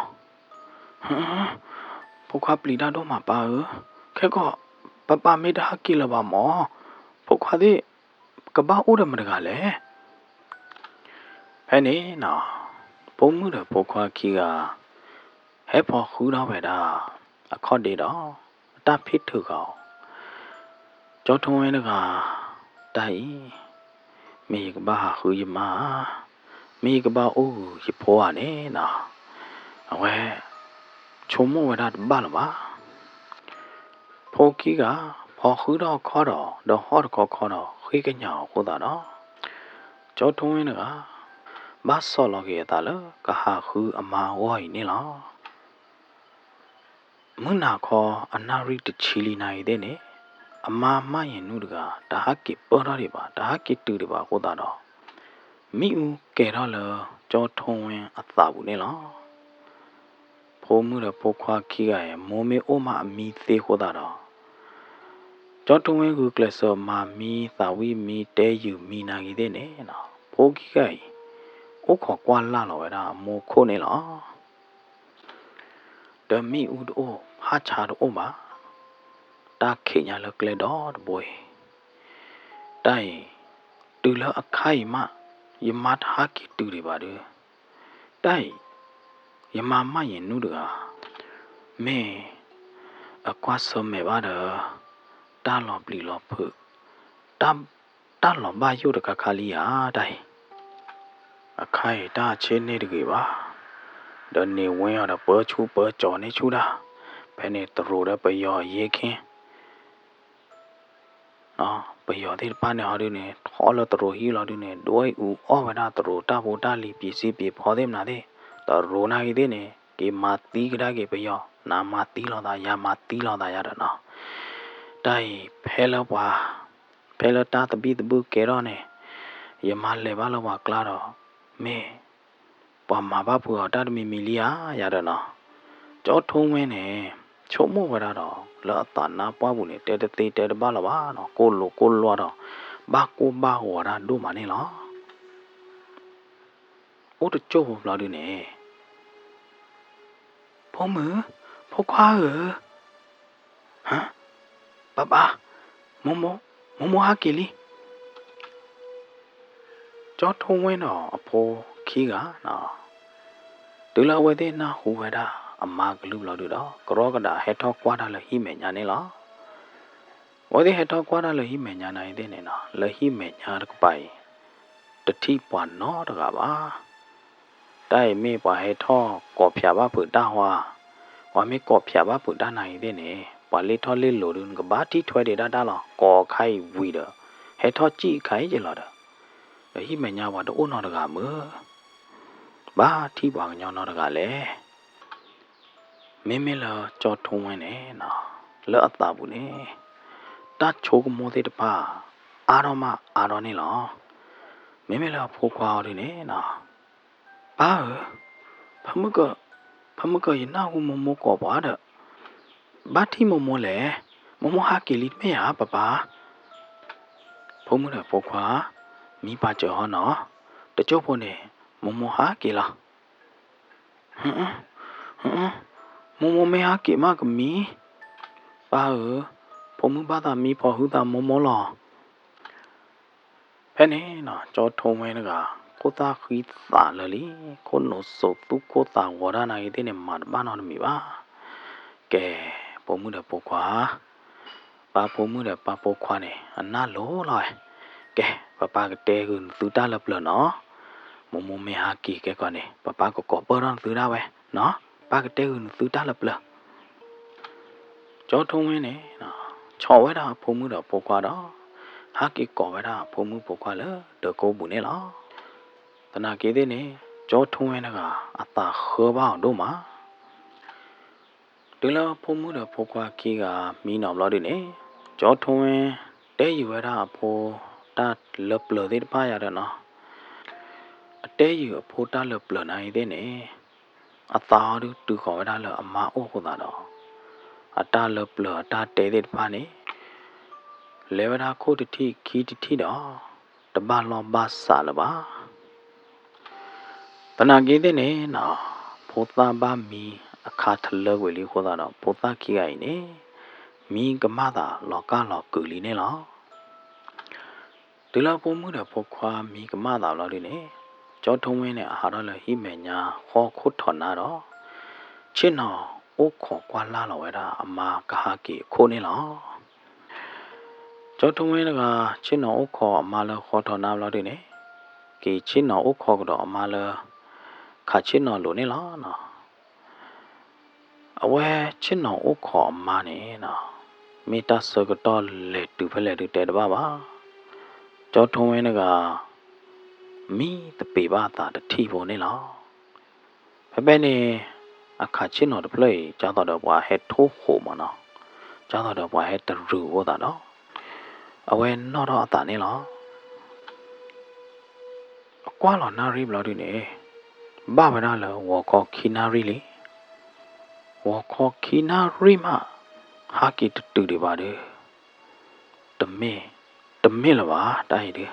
Speaker 1: ဖခွာပလီတာတော့မှာပါခဲကောပမေတာကီလပါမောဖခွာဒီကဘာဦးရမတကလည်းဖဲနေနော်ပုံမှုတဲ့ပုခွာခီကဟဲဖော်ခူတော့ပဲတာအခေါ်တေတော့တဖိထုကောင်ကြောထုံးဝဲကတိုင်မိကဘာခူယမမိကဘာအိုးရဖောရနေနော်အဝဲချုံမဝဒဘာလပါဖိုကီကဖော်ခူတော့ခေါ်တော့ဟောတော့ခေါ်တော့ခေကညာကိုတာတော့ကြောထုံးဝဲကဘာဆောလကေတာလကဟာခူအမာဝိုင်းနေလားမနာခေါ်အနာရီတချီလီနိုင်တဲ့နေအမာမရင်နုတကဒါဟကိပေါ်ရပါဒါဟကိတူရပါဟောတာတော့မိဦးကဲတော့လကြောထုံးဝင်အသာဘူးနေလားဖိုးမှုရပိုခွာခိကရဲ့မိုးမေအိုမအမီသေးဟောတာတော့ကြောထုံးဝင်ကူကလဆောမာမီသာဝီမီတဲယူမီနာကြီးတဲ့နေနော်ဖိုးခိကရဲ့ဥခေါ်ကွာလာလောပဲဒါမိုးခိုးနေလားဒမီဦးတို့ဟာချာတို့မှာတာခိညာလကလေတော့ဘွေတိုင်တူလအခိုင်မယမတ်ဟာကိတူတွေပါတဲ့တိုင်ယမမရင်နုတကမဲအကွာစမဲပါတော့တာလောပလီလောဖ တာလောဘာယုတကခါလီယာတိုင်အခါတာချင်းနေတကေပါဒနေဝင်းရတော့ပေါ်ချူပေါ်ကြော်နေချူတာဘယ်နဲ့တရူရပယောရေခင်းနော်ပယောတဲ့ပါနေဟာဒီနေထော်လတရူဟီလာဒီနေဒွိုင်းဦးအော်ဝနာတရူတာဘူတာလီပစ္စည်းပြေဖော်တယ်မလားတဲ့တရူနာဟီတဲ့နေကေမာတီကဒါကေပယောနာမာတီလောတာယာမာတီလောတာရတော့နော်တိုင်ဖဲလပွားဖဲလတာတပိတပုကေရောနေယမလေဘာလောပါကလာတော့မေပွားမှာဘာဖူတာတမီမီလီယာရတော့နော်ကြောထုံးဝင်းနေချုံမို့ဝရတော့လောအတနာပွားဘူးနေတဲတဲတဲတပါလောပါနော်ကိုလိုတော့ဘာကိုဘာဝရဒုမနေလောအိုတချို့လာဒီနေဖုံးမဖုတ်ခွားဟမ်爸မမဟာကီလီကြောထုံးဝင်းတော့အဖိုးခီးကနော်ဒူလာဝဲတဲ့နာဟူဝဲတာအမကလူလောက်တော့ကရောကတာဟက်ထောကွာတာလဟိမေညာနေလားဝဲတဲ့ဟက်ထောကွာတာလဟိမေညာနိုင်တဲ့နေနော်လဟိမေညာတကပိုင်တတိပွားနော်တကပါတိုင်မေပွားဟက်ထောကောဖျာပါဖူတာဟွာဝါမေကောဖျာပါဖူတာနိုင်တဲ့နေပွားလေးထောလေးလိုဒုန်ကဘာတိထွဲတဲ့တာလောကောခိုင်ဝီတော့ဟက်ထောကြည့်ခိုင်ကြလားတော့လဟိမေညာဝါတော့နော်တကမဘာထိပွားညောင်းတော့တကလည်းမင်းလာကြောထုံးဝင်းနေနော်လောအတာဘူးနေတချိုးကမိုးတဲ့တပါအာတော်နေလောမင်းလာဖိုးခွာရနေနော်ဘာဖမကရနာဟူမကောပါတဲ့ဘာတိမလဲမဟာကီလီမေဟာပပဖုံးမရဖိုးခွာမိပါကြောနော်တချို့ဖို့နေမဟာကီလာမမေဟာကီမကမီဘာဖုံးမဘာသာမီဖို့ဟူတာမလောဖဲနေနော်ကြောထုံးဝဲကကိုတာခီသာလလီကိုနိုစုတုကိုတာဝရနာရတဲ့နေမှာဘာနော်မီပါကဲပုံမှုတဲ့ပုခွာပါပုံမှုတဲ့ပါပုခွာနေအနာလောလာကဲပကတဲကူသူတာလပလနော်မမေဟာကီကဲကောနေပကကောပရန်သူတာဝဲနော်ပကတဲကူသူတာလပလကြောထုံးဝင်းနေနော်ချော်ဝဲတာဖုံမှုတဲ့ပုခွာတော့ဟာကီကောဝဲတာဖုံမှုပုခွာလေတကောဘူးနေလားတနာကေတဲ့နေကြောထုံးဝဲကအတာခောပါတို့မှာဒီလိုဖုံမှုတဲ့ပုခွာကီကမီးနော်လို့ဒီနေကြောထုံးဝဲတဲယူဝဲတာဖိုးတာလပလတဲ့ပါရတော့နော်အတဲယူအဖိုးတာလပလနိုင်တဲ့နေအသာတူခေါ်ဝဲတာလအမအိုဟိုတာတော့အတာလပလအတာတဲတဲ့ပါနေလေဝရာခိုတတိခီတတိတော့တပါလောဘာစာလပါတနာကေတဲ့နေနော်ဖိုသာဘာမီအခါထလဝေလီခိုတာတော့ဖိုသာခီအိုင်နေမီကမတာလောကလောကူလီနေလောဒီလောက်ပုံမှုတဲ့ဖို့ခွာမီကမတာလောဒီနေကြောထုံးဝင်းနဲ့အာဟာရလဟိမေညာဟောခုထွန်နာတော့ချင်းနော်အိုခေါ်ကွာလာလောဝဲတာအမာကဟာကီခိုးနေလောကြောထုံးဝင်းကချင်းနော်အိုခေါ်အမာလခေါ်ထွန်နာလောဒီနေကီချင်းနော်အိုခေါ်ကတော့အမာလခါချင်းနော်လိုနေလောနော်အဝဲချင်းနော်အိုခေါ်အမာနေနော်မီတာစကတော့လေတူဖလဲတူတဲ့တပါပါကြောထုံးဝင်းကမီတပေပါတာတတိဖို့နေလောဖပဲနေအခါချင်းတော်တပလေကျောင်းတော်ဘွားဟဲထိုးခိုမနော်ကျောင်းတော်ဘွားဟဲတရူဝတာနော်အဝဲနော်တော့အတာနေလောအကွာလောနာရီဘလော်ဒီနေဘာမနာလောဝခေါ်ခီနာရီလေဝခေါ်ခီနာရီမဟာကီတူတွေပါတယ်တမင်းလပါတိုက်တယ်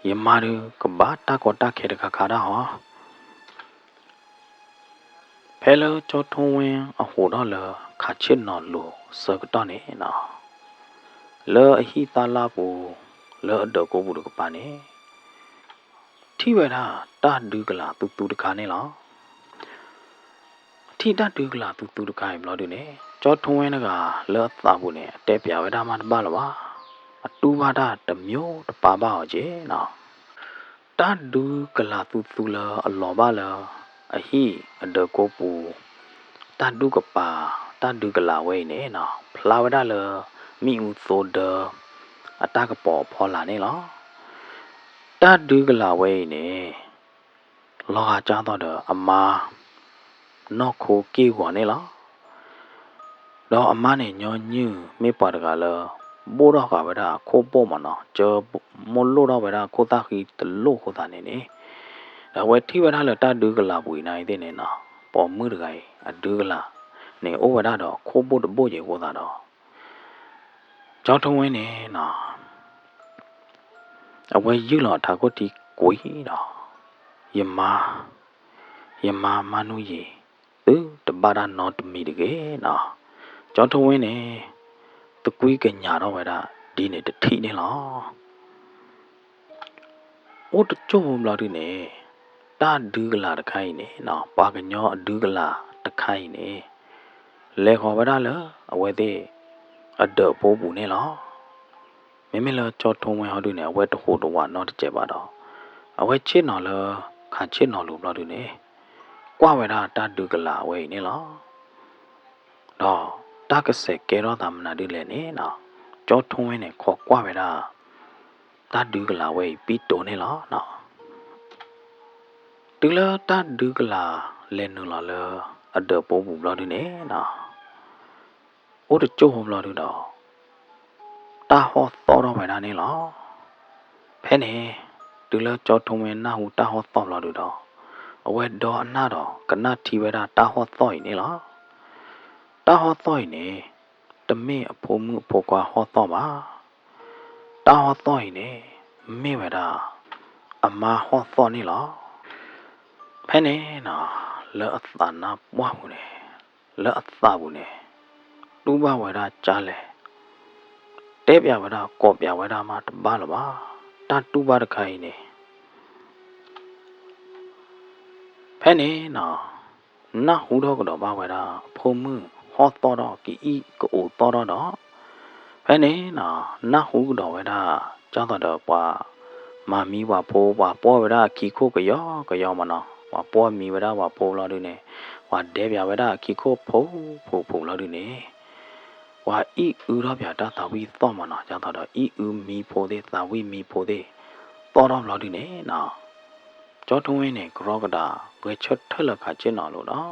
Speaker 1: ယမာရကဘာတာကောတာခဲတခါခါတော့ဖဲလောချောထုံးဝင်းအဟိုတော့လခါချစ်နော်လို့စကတော့နေနော်လောအဟိတလာပူလောအတော့ကိုဘူးတကပါနေထိဝဲတာတာဒူကလာတူတခါနေလောထိတဒူကလာတူတခါဘလို့ဒီနေချောထုံးဝင်းကလောသာဘူးနေအတဲပြဝဲတာမှတပါလားပါ တူပါတာတမျိုးတပါပါကျဲနော်တဒူကလာတူတူလာအလောပါလာအဟိအဒကိုပူတဒူကပါတဒူကလာဝဲနေနော်ဖလာဝဒလာမိဦးသောဒအတကပေါ်ဖော်လာနေလောတဒူကလာဝဲနေလောဟာကြတော့အမာနော့ခိုကေကွာနေလောတော့အမနဲ့ညောညူမေပါတကလာဘိုးတော့ကပဲဒါခိုးပေါ်မနော်ဂျမလို့တော့ပဲဒါခိုးတာခီတလို့ခိုးတာနေနေဒါဝဲထိဝဒါလတဒူကလာပွေနိုင်တဲ့နေနော်ပေါ်မှုတကယ်အဒူကလာနေဩဝဒါတော့ခိုးဖို့တပို့ရေခိုးတာတော့ကြောင်းထုံးဝင်းနေနော်အဝဲယူလော်ထာကိုတီကိုကြီးတော့ယမမနုရေသူတပါတာနော်တမီတကယ်နော်ကြောင်းထုံးဝင်းနေတကွေးကညာတော့ဝဲဒါဒီနေတထိနေလောဩတကြုံမလားဒီနေတာဒူးကလာတခိုင်းနေနော်ပါကညောအဒူးကလာတခိုင်းနေလေခေါ်ဝဲဒါလအဝဲသေးအဒပိုးပူနေလောမင်းမလောကြောထုံးဝဲဟောဒီနေအဝဲတဟိုတော့ဝါနော်တကြပါတော့အဝဲချစ်နော်လခါချစ်နော်လို့ဘလို့ဒီနေကွာဝဲဒါတာဒူးကလာဝဲနေလောတော့တာကစက်ကဲတော့တာမနာဒီလေနေနော်ကြောထုံးဝဲနေခေါ်ကွာဝဲဒါတာဒူးကလာဝဲပြီးတုံနေလောနော်တူလာတာဒူးကလာလဲနူလာလအဒပိုးပူဘလို့ဒီနေနော်ဩတကြုံဘလို့ဒီတော့တာဟောတော်တော့ဝဲဒါနေလောဖဲနေတူလာကြောထုံးဝဲနာဟူတာဟောတော်လို့တော့အဝဲတော်အနာတော့ကနထီဝဲတာတာဟောတော်နေလောတာဟောတော်နေတမင်းအဖိုးမှုအဖိုးကွာဟောတော်ပါတာဟောတော်နေမေဝဲတာအမဟောတော်နေလောဖဲနေနော်လောအသနာပွားမှုနေလောအသဘူးနေတူပါဝဲတာကြားလဲတဲပြဝဲတာကော့ပြဝဲတာမှာတပါလပါတာတူပါတခိုင်းနေဖဲနေနော်နာဟူတော့ကတော့ပါဝဲတာဖုံမှုဟောတော်တော့ကီဤကိုတော်တော့ဖဲနေနော်နာဟူတော့ဝဲတာကြောင်းတော့ပွားမာမီဝါဖိုးဝါပေါ်ဝဲတာခီခိုကရောမနော်ဝါပေါ်မီဝဲတာဝါဖိုးလာတယ်နေဝါတဲပြဝဲတာခီခိုဖိုးလာတယ်နေဝါဤဥရောပြတာတာဝီတော့မနော်ကြောင်းတော့ဤဥမီဖိုးတဲ့တာဝီမီဖိုးတဲ့တော်တော့လာတယ်နေနော်ကြောထုံးဝင်းနေဂရောကတာဝဲချွတ်ထလခါကျင်းတော်လို့နော်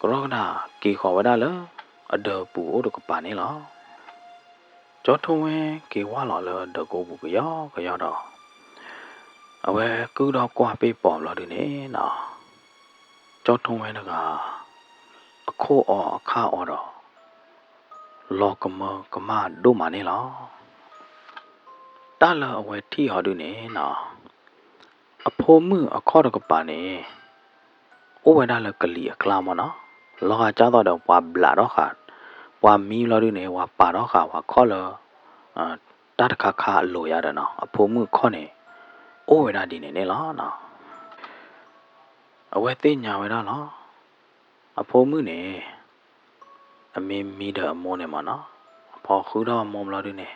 Speaker 1: ဂရောကတာကီခေါ်ဝဲတာလအဒပူအိုတကပါနေလောကြောထုံးဝင်းကေဝါလော်လဒကိုဘူးကရောတော့အဝဲကူတော့ကွာပေးပေါ်လာတယ်နေနော်ကြောထုံးဝဲကအခုအော်အခါအော်တော့လောကမကမဒိုမနေလောတာလအဝဲထီဟော်တယ်နေနော်အဖိုးမှုအခေါ်တော့ကပါနေဩဝဲဒါလကလီအကလာမနော်လောကကြတော့ဝါဘလာတော့ခါဝါမီလော်တယ်နေဝါပါတော့ခါဝါခေါ်လောတာတခါခါလိုရတယ်နော်အဖိုးမှုခေါ်နေဩဝဲဒါဒီနေလောနော်အဝဲသိညာဝဲဒါနော်အဖိုးမှုနေအမင်းမီတော့အမိုးနေမနော်အဖော်ခူတော့မုံလော်တယ်နေ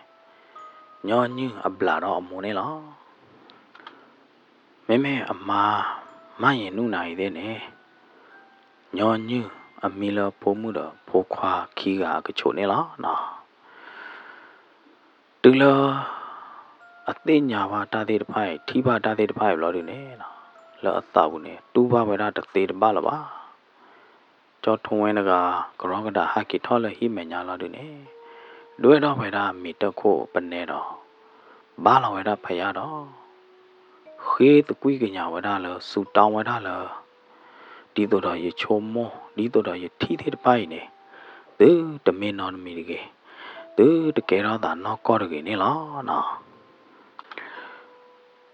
Speaker 1: ညောညူအဘလာတော့အမိုးနေလောမဲအမာမရင်နုနိုင်တဲ့နေညောညူအမီလဖိုးမှုတော့ဖိုးခွာခီးကချိုနေလောနော်တူလအသိညာပါတာသေးတဖိုင်ထီပါတာသေးတဖိုင်လော်တယ်နေနော်လောအသဘူးနေတူပါဝဲတာတသေးတပါလပါကြောထုံဝဲကဂရောကတာဟာကီထော်လဟိမညာလော်တယ်နေလွဲတော့ဝဲတာမီတခုပနေတော့ဘာလော်ဝဲတာဖရတော့ခေတကွေးကညာဝဲတာလစူတောင်းဝဲတာလဒီတော့ရချုံမောဒီတော့ရထီသေးတပိုင်နေသူတမင်းတော်မီတကယ်သူတကယ်တော့ဒါတော့ကောတကယ်နေလောနော်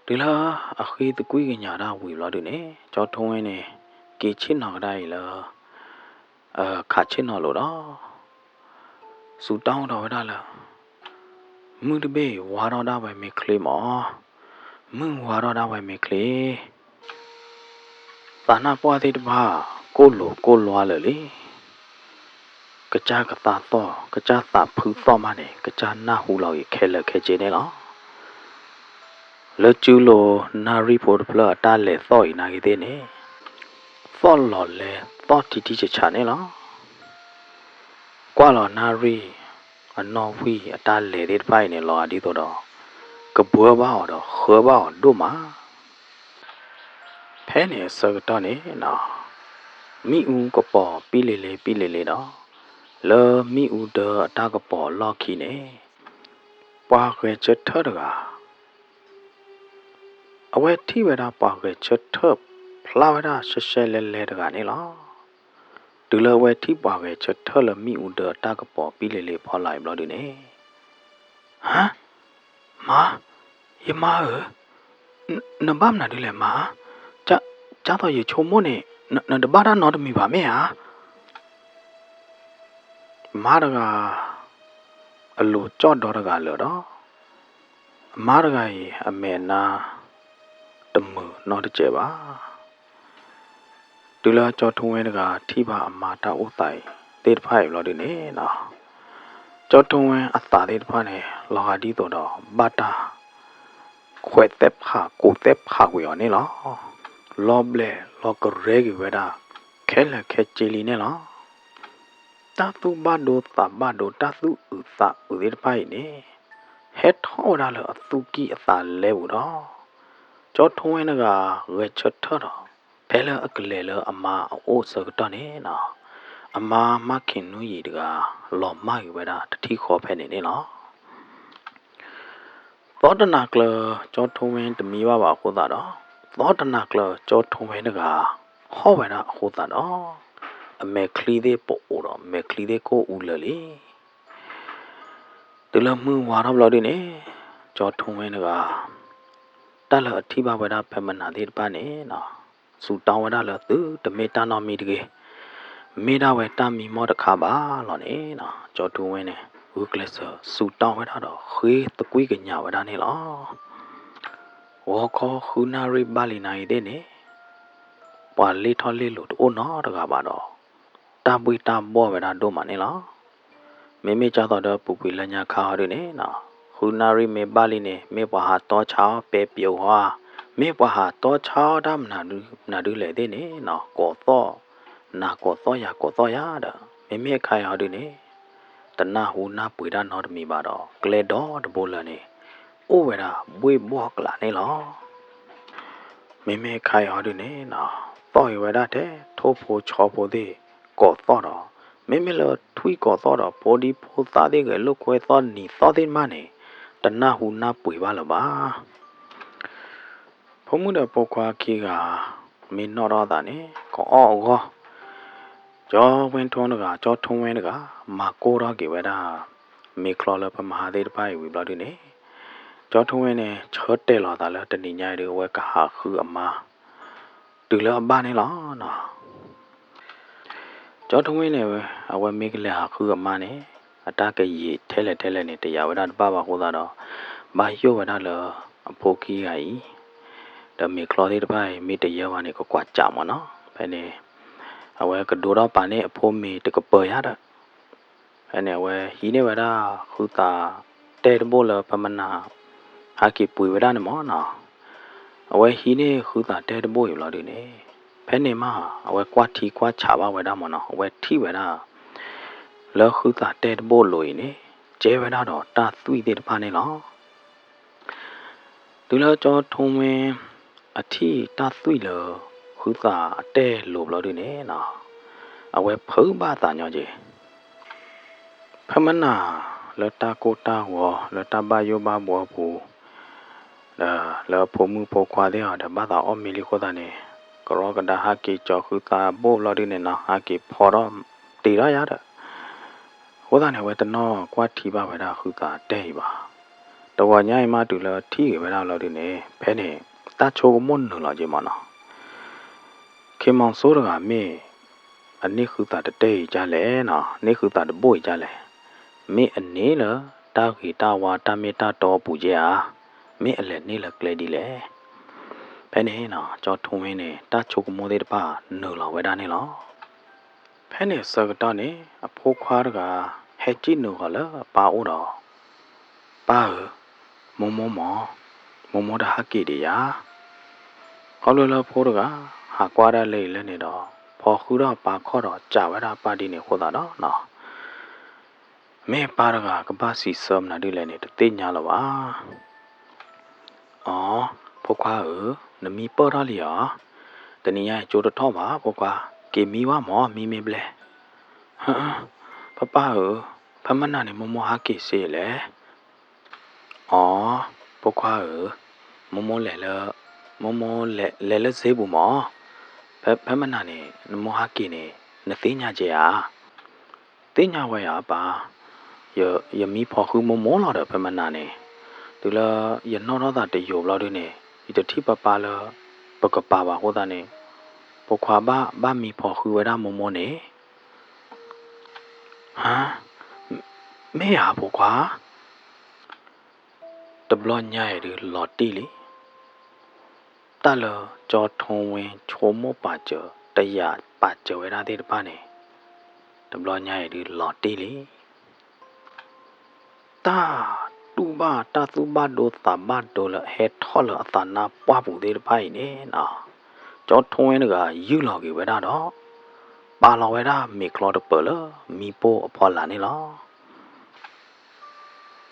Speaker 1: ဒီလားအခေတကွေးကညာတာဝီလော်တယ်နေကြောထုံဝဲနေကေချင်းနော်ဒါရလားခါချင်းနော်လို့တော့စူတောင်းတော့ဝဲတာလားမှုတပေဝါတော့တာပဲမေကလေးမောมึงว่าတော့ဝဲမေကလေးသာနာပွားသေးတပါကိုလိုကိုလွားလေ ကကြကတာတော့ကကြတာဖူးတော့မနဲ့ကကြနာဟူလောက်ရခဲလက်ခဲချေနေလားလကျူလိုနာရီဖို့ဖလာတာလေတော့နာကြီးတဲ့နေဖော်လော်လေတော့တီတီချာနေလားကွာလော်နာရီအနော်ဝီအတာလေတဲ့ဖိုင်နေလော်အဒီတော့ကဘွားပါတော့ခောပါတို့မှာဖဲနေစကတော့နေနော်မိဦးကပေါ်ပြီးလေတော့လော်မိဦးတော့အတာကပေါ်လော်ခီနေပွားခွဲချက်ထတကအဝဲထိဝဲတာပွားခွဲချက်ထဖလာဝဲတာရှဲလဲတကနေလောဒူလဝဲထိပွားခွဲချက်ထလမိဦးတော့အတာကပေါ်ပြီးလေဖော်လိုက်ဘလို့ဒီနေဟမ်မာယမနဘမ်နာဒီလေမာကြတော့ရေချုံမနဲ့နတဘာတာနော်တမီပါမဲဟာမာရကအလိုကြော့တော့တကလောတော့မာရကရေအမေနာတမနော်တကျပါဒူလာကြော့ထုံးဝဲတကထိပါအမာတာဥတိုင်တေတဖိုင်လို့ဒီနေနော်ကြော့ထုံးဝဲအသာတေတဖိုင်နဲ့လောဟာဒီတော့ဘာတာခွဲတက်ခါကိုတက်ခါဝေော်နေလားလောဘလေလောကရဲကြီးဝဲတာခဲလက်ခဲချီလီနေလားတာသူဘာဒိုတာဘာဒိုတာသူဥသာဥဒီဖိုင်နေဟက်ထော်ရလအသူကီအသာလဲဘူးတော့ကြောထုံးဝဲနကရဲချတ်ထော်တော့ဖဲလအကလေလအမအိုးစကတော့နေနော်အမမခင်နူရီတကလော်မိုက်ဝဲတာတတိခေါ်ဖဲနေနေနော်သောတနာကလကြောထုံးဝင်းတမီပါခုသာတော့သောတနာကလကြောထုံးဝင်းတကဟောဝဲတာခုသာတော့အမေကလီတဲ့ပို့တော့မေကလီတဲ့ကိုဦးလေတလမှုဝါတော့လို့ဒီနေကြောထုံးဝင်းတကတက်လအထိပါဝဲတာဖမနာတဲ့ပါနေနော်စူတောင်းဝဲတာလသူတမေတာနော်မီတကေမေတာဝဲတာမီမောတခါပါလို့နေနော်ကြောထုံးဝင်းနေဝုကလဆစူတောင်းဝဲတာတော့ခေတကွေးကညာဝဲတာနေလားဝါခေါ်ခူနာရီဘာလီနိုင်တဲ့နေပွာလေးထော်လေးလို့အိုနော်တကပါတော့တာပွေတာဘောဝဲတာတို့မှနေလားမေမေကြတော့ပူပူလညာခါရနေနော်ခူနာရီမေဘာလီနေမေပွာဟာတော့ချောင်းပဲပြုံဟာမေပွာဟာတော့ချောင်းဒမ်နာဒူလေတဲ့နေနော်ကောတော့နာကောတော့ရတာမေမေခိုင်ရတဲ့နေတနာဟူနာပွေတာနော်တမီပါတော့ကလေတော့တပိုးလနေအိုဝဲတာဘွေဘောကလာနေလောမေမေခိုင်ရတဲ့နေနော်တော့ရဝဲတာတဲ့ထိုးဖို့ချောဖို့သေးကောတော့မေမေလထွီကောတော့ဘောဒီဖိုသားတဲ့ကလုတ်ခွဲတော့နီတော့တဲ့မနေတနာဟူနာပွေပါလပါဖုံမှုတဲ့ပေါခွာခီကမင်းတော့တာနေကောအောကျော်ဝင်းထုံးတကကျော်ထုံးဝင်းတကမာကိုရကေဝဲတာမေခလောလပမဟာသေးတပိုင်ဝီဘလဒီနေကျော်ထုံးဝင်းနေချော့တဲလာတာလဲတဏိညာတွေဝဲကဟာခူအမတူလဘာနေလားနော်ကျော်ထုံးဝင်းနေဝဲအဝဲမေကလေဟာခူအမနေအတကကြီးထဲလဲနေတရားဝဲတာတပပါဟိုသာတော့ဘာယိုဝဲတာလအဖိုခီကကြီးတမေခလောသေးတပိုင်မေတရဝါနေကွာကြမနော်ဘယ်နေအဝဲကဒိုတော့ပါနေအဖိုးမီတကပေါ်ရတာအဲ့ဝဲဟီနေဝဒါခူတာတဲတဘောလပမနာဟာကိပွေဝဒါနမောနော်အဝဲဟီနေခူတာတဲတဘောရလာဒီနေဖဲနေမှာအဝဲကွာတီကွာချပါဝဒါမနော်အဝဲထီဝဒါလောခူတာတဲတဘောလို့နေကျဲဝဒါတော့တာသွိတဲ့တပါနေလောဒူလာကျော်ထုံမင်းအထီတာသွိလောခူတာအတဲလို့လို့ဒီနေနော်အဝဲဖုံးပါတာညောကြီးဖမနာလတာကိုတာဝလတာဘယောဘဘောဘူးလဖမှုပေါ်ခွာတဲ့ဟာဘာသာအမီလီကိုတာနေကရောကဒါဟာကီချောခုတာဘောလဒီနေနာဟာကီဖော်တော့တီရရတဲ့ဟိုတာနေဝဲတနောကွာထီပါဝဲတာခုတာတဲ့ပါတော်ညိုင်မတူလထီဝဲတာလို့ဒီနေဖဲနေတာချိုမွန်းနလာကြီးမနော်ခေမောင်စိုးရကမေအနိခုတာတဲ့ကြလဲနော်နိခုတာတဘို့ကြလဲမေအနေလတာခီတာဝါတာမေတာတော်ပူကြမေအလဲနေလကလေဒီလေဘယ်နေနော်ကြောထုံးဝင်းနေတာချုပ်မိုးသေးတပါနော်လာဝဲတာနေလော ဖဲနေစကတော့နေအဖိုးခွားကဟဲ့ကြည့်နူဟလာပါဦးတော့ပါမမမတဟာကီဒီယာဟောလလဖိုးကဟာကွာရလေလဲနေတော့ဖော်ခူတော့ပါခေါ်တော့ကြာဝရပါတီနေခိုးတာနော်မဲပါရကပစီစမ်နာဒီလဲနေတေညာလောပါအော်ဖိုးခွားနမီပေါ်ရလျာတနည်းရဲ့ကျိုးတော့ပါဖိုးခွားကေမီဝါမောမီမီပလဲဟမ်ပဖမနာနေမမဟာကေစေလေအော်ဖိုးခွားမလဲလလဲစေဘူးမောဖမနာနေနမဟာကေနေနသိညာကျေယာသိညာဝဲရပါယမီဖော်ခုမလာတော့ဖမနာနေသူလာယနော်တော့တာတယောဘလောက်တွေနေဒီတတိပလာပကပါဟောတာနေပခွာဘာမီဖော်ခုဝဲတာမနေဟမ်မဲရပခွာတဘလညာရည်လော်တီလီတလကြောထုံဝင်ချိုးမပါကြတရပါကြဝဲတာတဲ့ပါနေတဘလညာရည်လော်တီလီတာတူဘာတာသူဘာဒိုတာဘာဒိုလဟဲထော်လအသနာပွားပူတဲ့ပါနေနော်ကြောထုံဝင်ကယူလော်ကြီးဝဲတာတော့ပါလော်ဝဲတာမီကလော်တပလမီပိုအဖော်လာနေလော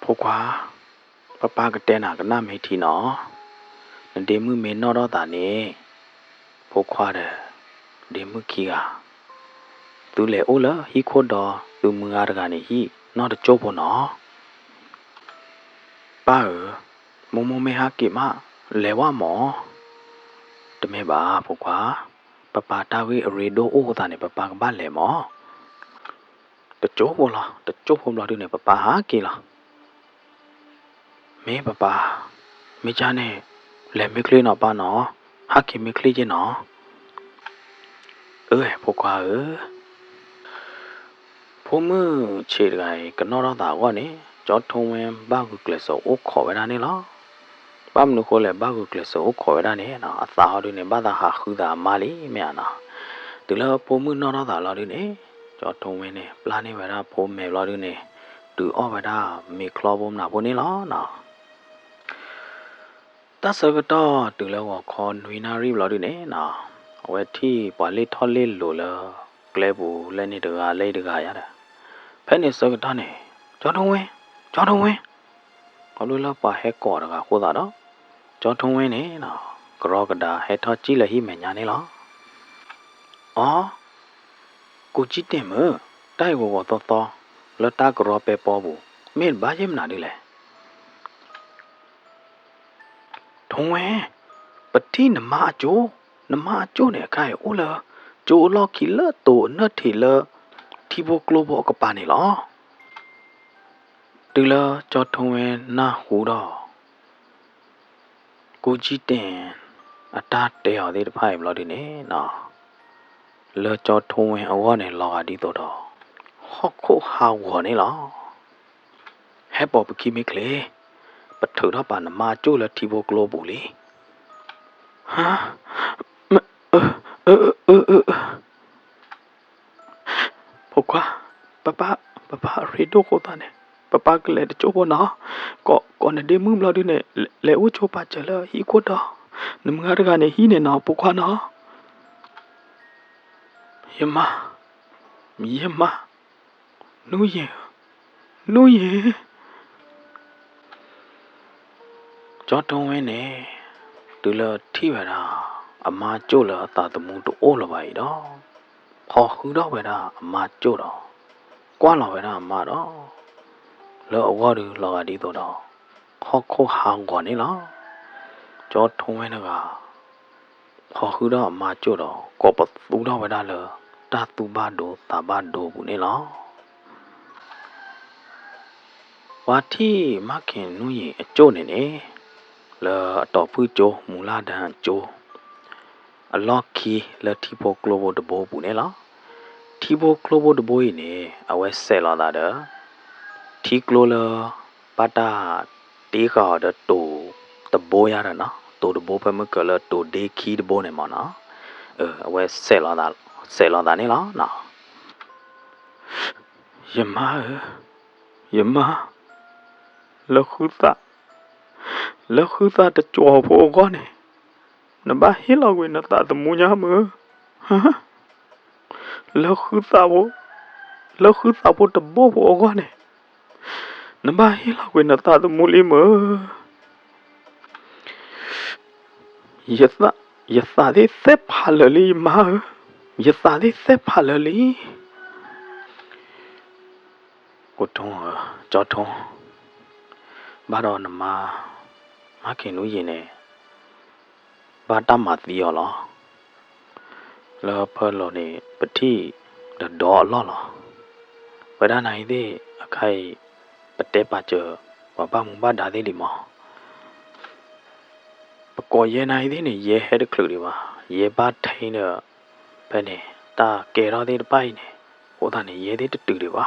Speaker 1: ဖိုကွာပကတဲနာကနာမေထီနော်ဒေမှုမေနော်တော့တာနေဖိုခွာတယ်ဒေမှုခီကသူလေအိုလာဟီခိုတော့သူမငါတကနေဟီနော်တချို့ဖို့နော်ပါမမေဟာကိမလဲဝမောတမဲပါဖိုခွာပတာဝေအရေဒိုအိုတာနေပကဘာလဲမောတချို့ဖို့လားဒီနေပဟာကိလားမင်းပမိချာနဲ့လဲမကလေးနော်ပါနော်ဟာကိမကလေးချင်းနော်ဖိုကွာဖိုမချေတိုင်ကနော်တော့တာကွာနေကြောထုံဝင်ဘာကုကလဆောအိုခေါ်ဝဲတာနေလားဘာမနုခေါ်လဲဘာကုကလဆောအိုခေါ်ဝဲတာနေနော်အသာဟောဒီနေဘာသာဟာခူတာမာလီမြာနော်ဒီလောဖိုမနော်တော့တာလားဒီနေကြောထုံဝင်နေပလာနေဝဲတာဖိုမဲလားဒီနေတူအော်ဝဲတာမေကလောဘုံနာဘုန်နေလားနော်တဆကတော့တူလောခေါ်နွေနာရီလားဒီနေနော်ဝဲတီပွာလေးထော်လေးလိုလားကလဲဘူးလဲနေတကလဲတကရတာဖဲနေစကတော့နေကြောထုံဝင်ဘာလို့လဲပါဟဲကော်တကခိုးတာတော့ကြောထုံဝင်နေနော်ကရောကဒါဟဲထော်ကြည့်လိုက်ဟိမညာနေလားအော်ကိုကြည့်တယ်မတိုက်ဝတော့လတာကရောပဲပေါ်ဘူးမင်းဘာရင်မနာနေလဲထုံဝင်ပတိနမအကျိုးနဲ့ခိုင်ဦးလားကျိုလောက်ခီလတိုနတ်ထီလတီဘိုကလိုဘောကပါနေလားဒီလာကြောထုံဝင်နာဟူတော့ကိုကြည့်တင်အတားတဲရသေးတဖိုင်ဘလို့ဒီနေနော်လောကြောထုံဝင်အဝနဲ့လောကဒီတော့ဟော့ခိုဟာဝနေလားဟဲ့ပေါ်ပကိမိကလေပထူတော့ပါနမကျိုလတီဘိုကလိုဘူးလေဟာဖိုကွာပပရီဒိုခိုတာနေပပကလေတချို့ဘောနော်ကောနေဒေမှုမလို့ဒီနေလေဦးချိုပါချလာဟီကိုတော့နမငါတကနေဟီနေနော်ပိုခွာနော်ယမနူယေကြောတုံးဝင်းနေတူလထိပါတာအမကျို့လအတာတမှုတို့အိုးလပါရီတော့ဟောခူတော့ပဲတာအမကျို့တော့ကွာလာပဲတာအမတော့လောအဝရလောကဒီတော့ဟောခိုဟောင်းကောနေလားကြောထုံးဝင်းကဟောခူတော့အမကျို့တော့ကောပသူတော့ပဲတာလတာသူဘာဒိုတာဘာဒိုဘူးနေလားဝါတီမခင်နူးရင်အကျို့နေနေလောတော့ဖူးကျိုမူလာဒန်ကျိုအလော့ခီလတီပိုကလိုဘိုတဘိုဘူးနေလားတီပိုကလိုဘိုတဘိုနေအဝဲဆဲလာတာတီကလိုလာပတာတီခါဒတိုတဘိုရတာနော်တိုတဘိုဖမကလတိုဒေခီတဘိုနေမနော်အဝဲဆဲလာတာနေလားနော် ယမယမလခုသတကြောဖို့ကောနေနဘာဟီလောက်ဝဲနတာတမူညာမဟမ်လခုသဖို့တဘောဖို့ကောနေနဘာဟီလောက်ဝဲနတာတမူလီမယသဒီသက်ဖာလလီမယသဒီသက်ဖာလလီကိုထုံးကြောထုံးဘာတော့နမခင်လို့ရင်နေဘာတမသီရောလောဖလောနေပတိဒေါ်လောဝဒနိုင်သေးအခိုင်ပတဲပါချဝဘမဘဒါသေးလီမောပကောရဲနိုင်သေးနေရဲဟဲ့တခလူတွေပါရဲပါထိုင်းတော့ဘယ်နေတာကဲတော့သေးတပိုင်နေဟိုတာနေရဲသေးတူတွေပါ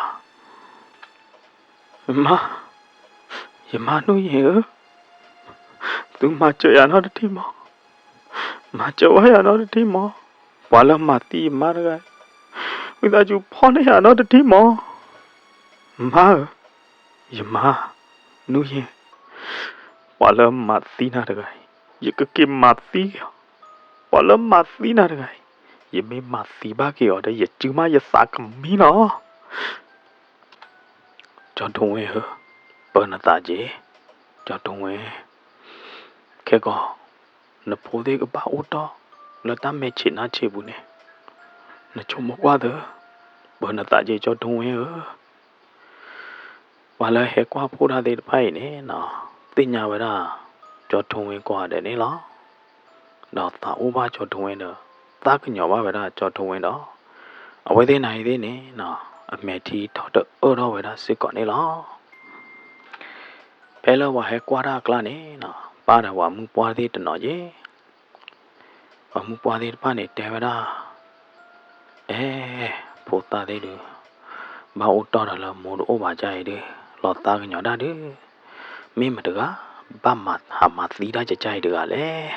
Speaker 1: ယမနုရေသူမကြရတော့တိမောမကြဝရတော့တိမောဝါလမတီမာရဂိုင်ဝိဒါကျူဖောနေရတော့တိမောယမနုရေဝါလမတီနာရဂိုင်ယကကိမတီဝါလမတီနာရဂိုင်ယမေမတီဘာကေော်တဲ့ယကျူမယစာကမီနော်ကျွန်တော်ဝင်ပနတာကြီးကျွန်တော်ဝင်ခဲကောနဖိုးသေးကပါဦးတော့လတမဲချင်နာချေဘူးနေနချုံမကွာတဲ့ပနတာကြီးကျွန်တော်ဝင်ဝါလာဟဲကွာဖိုးထားတဲ့ဖိုင်နေနော်တင်ညာဝရကျွန်တော်ဝင်ကွာတယ်နေလားတော့တာဦးပါကျွန်တော်ဝင်တော့တာကညောပါဝရကျွန်တော်ဝင်တော့အဝဲသေးနိုင်သေးနေနော်အမေတီထော်တော့ဝရစစ်ကောနေလားဖဲလောဝဟဲကွာတာကလာနေနော်ပါရဝမူပွားသေးတနော်ရေဝမူပွားသေးတဖာနေတဲဝရဖိုတာသေးတယ်ဘာဦးတော်တယ်လားမိုးအိုးပါကြရည်လောတာကညောတာတယ်မင်းမတကဘာမဟာမသီးတာကြကြရည်တကလည်း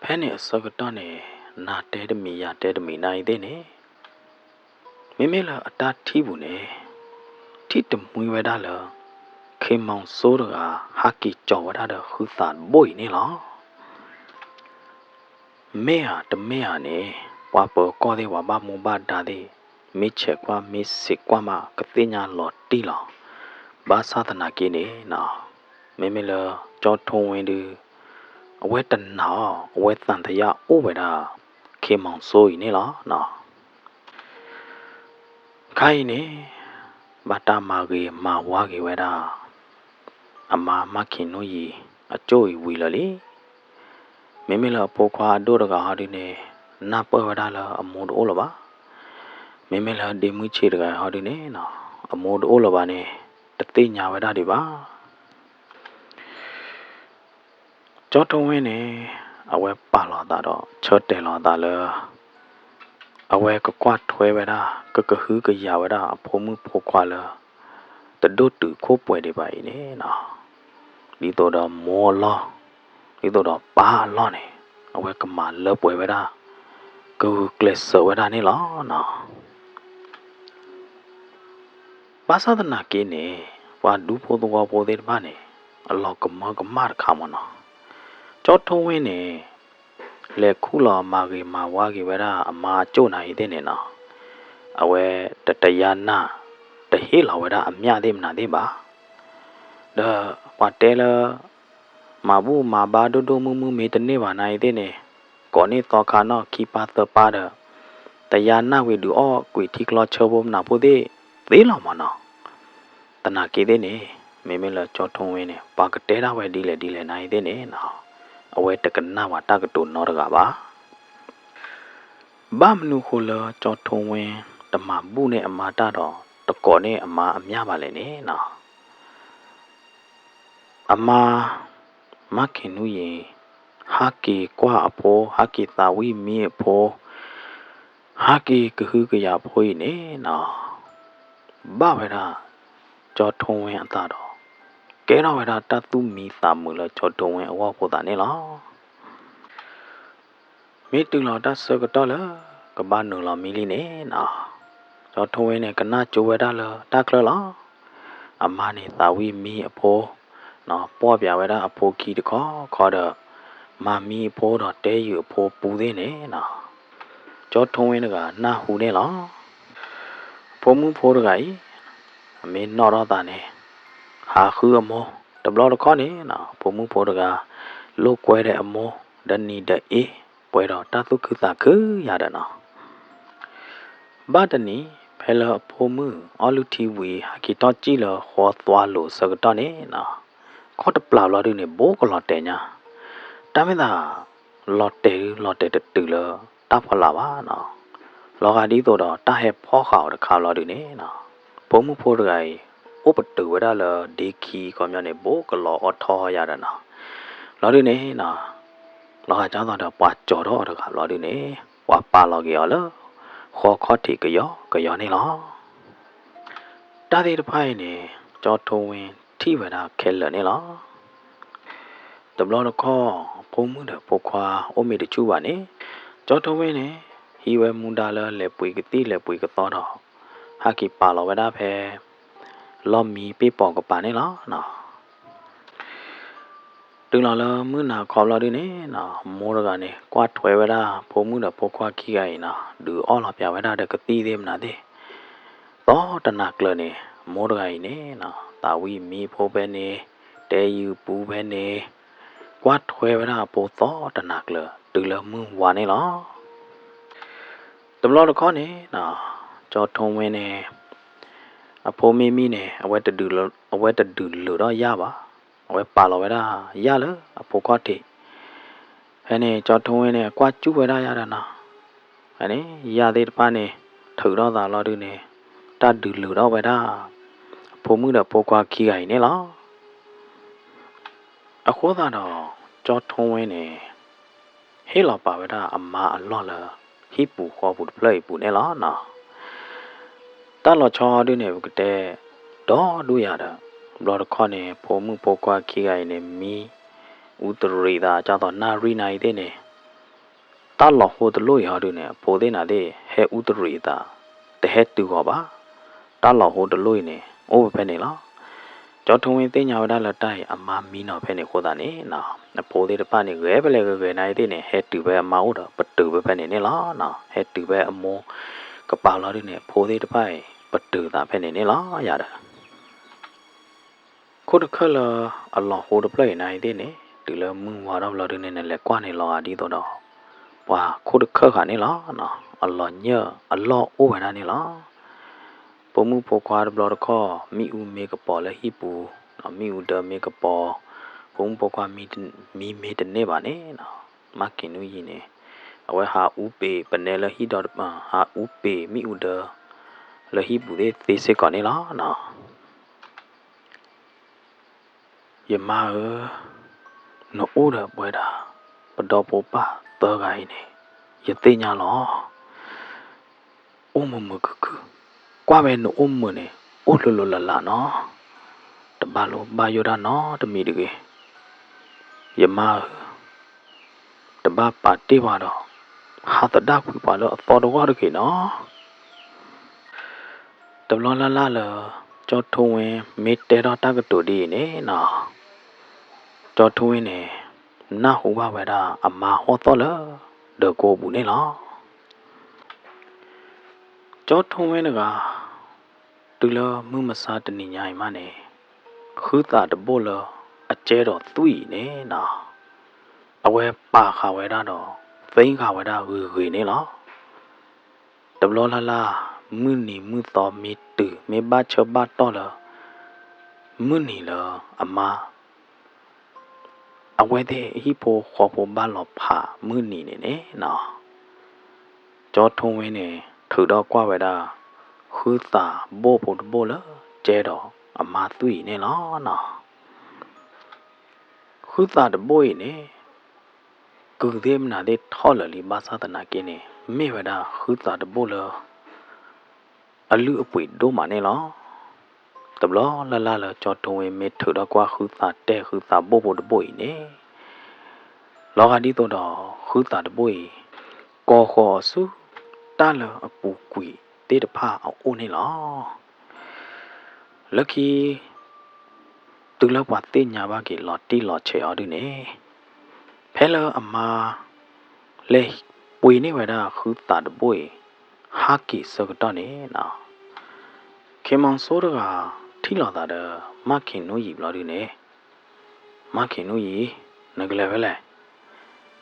Speaker 1: ဖဲနေအစကတော့နေနာတဲတမီရတဲတမီနိုင်သေးနေမင်းမလာအတားထီးဘူးနေထိတမွေဝဲတာလားခေမောင်စိုးတကဟာကီကြော်ဝတာတဲ့ခူသန်ဘွိနေလားမဲဟာတမဲဟာနေပွားပေါ်ကောသေးဝါမမူဘဒါသေးမိချက်ကွာမိစစ်ကွာမကတိညာလော်တီလော်ဘာသာသနာကိနေနော်မေမေလောကြောထုံဝင်ဒီအဝဲတနာအဝဲတန်တရာအိုဝဲတာခေမောင်စိုးနေလားနော်ခိုင်းနေဘာတာမာကြီးမာဝါကြီးဝဲတာအမမခင်နိုးကြီးအကျိုးဝီလလေမင်းမလပိုခွာဒိုရကဟာဒီနေနာပွဲဝဒါလာအမိုးအိုးလပါမင်းမလဒီမူချေတကဟာဒီနေနော်အမိုးအိုးလပါနေတသိညာဝဒါဒီပါကြောတုံးဝင်းနေအဝဲပါလာတာတော့ချတ်တယ်လာတာလေအဝဲကကွားထွဲဝဒါကဟူးကရဝဒါအဖိုးမှုဖိုခွာလာတဒုတ်တူခိုးပွဲတွေပါနေနော်ဒီတော့မောလောဒီတော့ပါလောနေအဝဲကမာလပွဲဝဒါကူကလစ်ဆဝဒါနေလောနော်ဘာသာတနာကင်းနေဝါဒူဖို့တော့ပေါ်တဲ့ဘာနေအလောကမကမာခါမနော်ကြောထုံးဝင်းနေလေခုလာမာကြီးမာဝါကြီးဝဒါအမာကျို့နိုင်တဲ့နေနော်အဝဲတရနာတဟေလာဝဒါအမြသေးမနာသေးပါဒါပါတဲလာမာဘူးမာဘာဒိုဒိုမူမူမေတနေပါနိုင်တဲ့နေကောနေတော့ခါနော်ခီပါသပါဒတယာနာဝေဒူအောကွေတီကလောချဘုံနာဖို့သေးလောမနော်တနာကေတဲ့နေမေမေလာကြောထုံးဝင်းနေပါကတဲတာဝဲဒီလေနိုင်တဲ့နေနော်အဝဲတကနာဝတာကတူနော်တကပါဘာမနုခိုလာကြောထုံးဝင်းတမဘူးနဲ့အမာတာတော့တကောနဲ့အမာအမြပါလေနေနော်အမာမခင်နူရေဟာကီကွာအဖိုးဟာကီသာဝီမီအဖိုးဟာကီကဟုကရဖိုးနေနော်ဘာဝဲတာကြောထုံးဝင်းအတာတော့ကဲတော့ဝဲတာတတုမီသာမူလကြောထုံးဝင်းအဝဖို့တာနေလားမေတူလာတဆကတော့လားကဘာနူလာမီလီနေနော် cho thôi này cái na chú đó là ta cơ lo mà này tao vi mi apo nó bỏ bia vậy đó apo kia được khó được mà mi apo đó đểอยู่apo bù thế này nó cho thôi này cái na hú này lo apo muốn apo được cái mình nó đó ta này hạ khứ amo tập lo được khó này nó apo muốn apo được cái lúc quay lại amo đan ni để ý quay đó ta tu cứ ta cứ ya đó nó ba đan ni phải là apo mu alu tivi khi đó chỉ là hoa toa lô sờ cái đó này nó khó tập lao lo đi này bố có lo tệ nha ta mới là lo tệ từ là ta phải làm á nó lo cái đi tôi đó ta hẹp khó khảo được khảo lo đi này nó bố muốn phô được cái ốp từ với đó là đi khi còn nhau này bố có lo ở thò ra đó nó lo đi này nó lo hai cháu tao được bắt chỗ đó được khảo lo đi này qua ba lo kia đó khó thì cái gió này lo ta đi được phải này cho thôi thi về đó khéo này lo tập lo nó có bố muốn được bố khoa ôm mình được chú bạn ấy cho thôi này hi về muốn đa là lệ bụi cái tí lệ bụi cái to đó ha kịp bà lo về đó về lo mi bị bỏ cái bạn ấy lo nó đừng lo là muốn nào khó lo đi này nó mua được cái này qua thuê về đó bố muốn được bố khoa kia cái nó đưa all là bèo về đó được cái tí thêm nào đi đó tân nạcเลยnày mua được cái này nó tao vi mi bố bên này để yêu bố bên này qua thuê về đó bố to tân nạcเลยtừ là mương hoa này lo tập lo được khó này nó cho thông về này bố mẹ mi này ở ngoài từ lửa đó ya ba ở ngoài bà lo về đó ya lỡ bố có thể cái này cho thông về này qua chú về đó ya đó nó cái này ya đi ba này thử đó là lo đi này ta từ lửa đó về đó bố mới được bố qua kia cái này lo ở khu đó đó cho thông về này hết lo bà về đó mà lo là hít bù khoa bù play bù này lo nó ta lo cho đi này cái đó đuôi à đó lo được con này bố mới bố qua kia cái này mi utri da cho tao na ri này thế này ta lo hồ từ lối họ đi này bố thế nào đấy hệ utri da để hết từ họ ba ta lo hồ từ lối này ô bên này lo cho thông tin tên nhau đó là tai mà mi nó bên này khó ta này nó bố thế ba này ghé bên này thế này hết từ bên máu đó bắt từ bên này lo nó hết từ bên âm mô cái bao lo đi này bố thế ba bắt từ ta bên này lo ya đó cô được khơi là Allah hồ được play này thế này từ là mừng hòa đâu là đi này là quan này lo đi tôi đó và cô được khơi cả này lo nó Allah nhớ Allah ô này này lo bố mu bố qua được lo được co mi u mi cái bò là hi bù nó mi u đờ mi cái bò bố bố qua mi tên này bạn này nó mắc cái nuôi gì này ở ngoài ha u bê bên này là hi đó mà ha u bê mi u đờ là hi bù đấy thì sẽ còn này lo nó giờ mà nó u được bởi đã bắt đầu bố bà tơ gai này giờ tê nhà nó ôm mờ cứ qua bên nó ôm mờ này ôm là nó tập ba vô ra nó tập mi được kì giờ mà tập ba bà tê vào đó hạ tập đa quý bà đó to đó quá được kì nó tập lo là cho thôi mệt tê đó ta cái tuổi đi này nó cho thôi này na hú ba vậy đó mà hoa to lỡ được cô bù này nó cho thôi nữa từ là mưa mà sa tình nhảy mà này khứ ta được bố lỡ ở chế đó tùy này nó ở ngoài bà khảo vậy đó vén khảo vậy đó gửi này nó tập lo là mưa nỉ mưa to mê tử mê ba chờ ba to là mưa nỉ là mà ở ngoài thế hippo khó bố ba lọ phá mưa nỉ này nó cho thôi này thử đó qua vậy đó khứ ta bố lỡ chế đó mà tùy này nó khứ ta được bôi này cứ thêm là để thọ là li ba sa tana kia này mẹ vậy đó khứ ta được bôi lỡ ở lửa quỷ đố mà này nó tập lo là cho thôi mẹ thử đó qua khứ ta để khứ ta bố được bôi này lo ga đi tôi đó khứ ta được bôi co khó su ta là bù quỷ တေတဖာအိုနေလောလက်ခီတူလောက်ပါတေညာပါကေလော်တီလော်ချေအော်ဒူနေဖဲလအမာလေပွေနေဝဒါခူတာတပွေဟာကီစကတော့နေနော်ခေမောင်ဆိုးကထီလော်တာဒမခင်နိုးရီဘလော်ဒူနေမခင်နိုးရီငကလည်းပဲလေ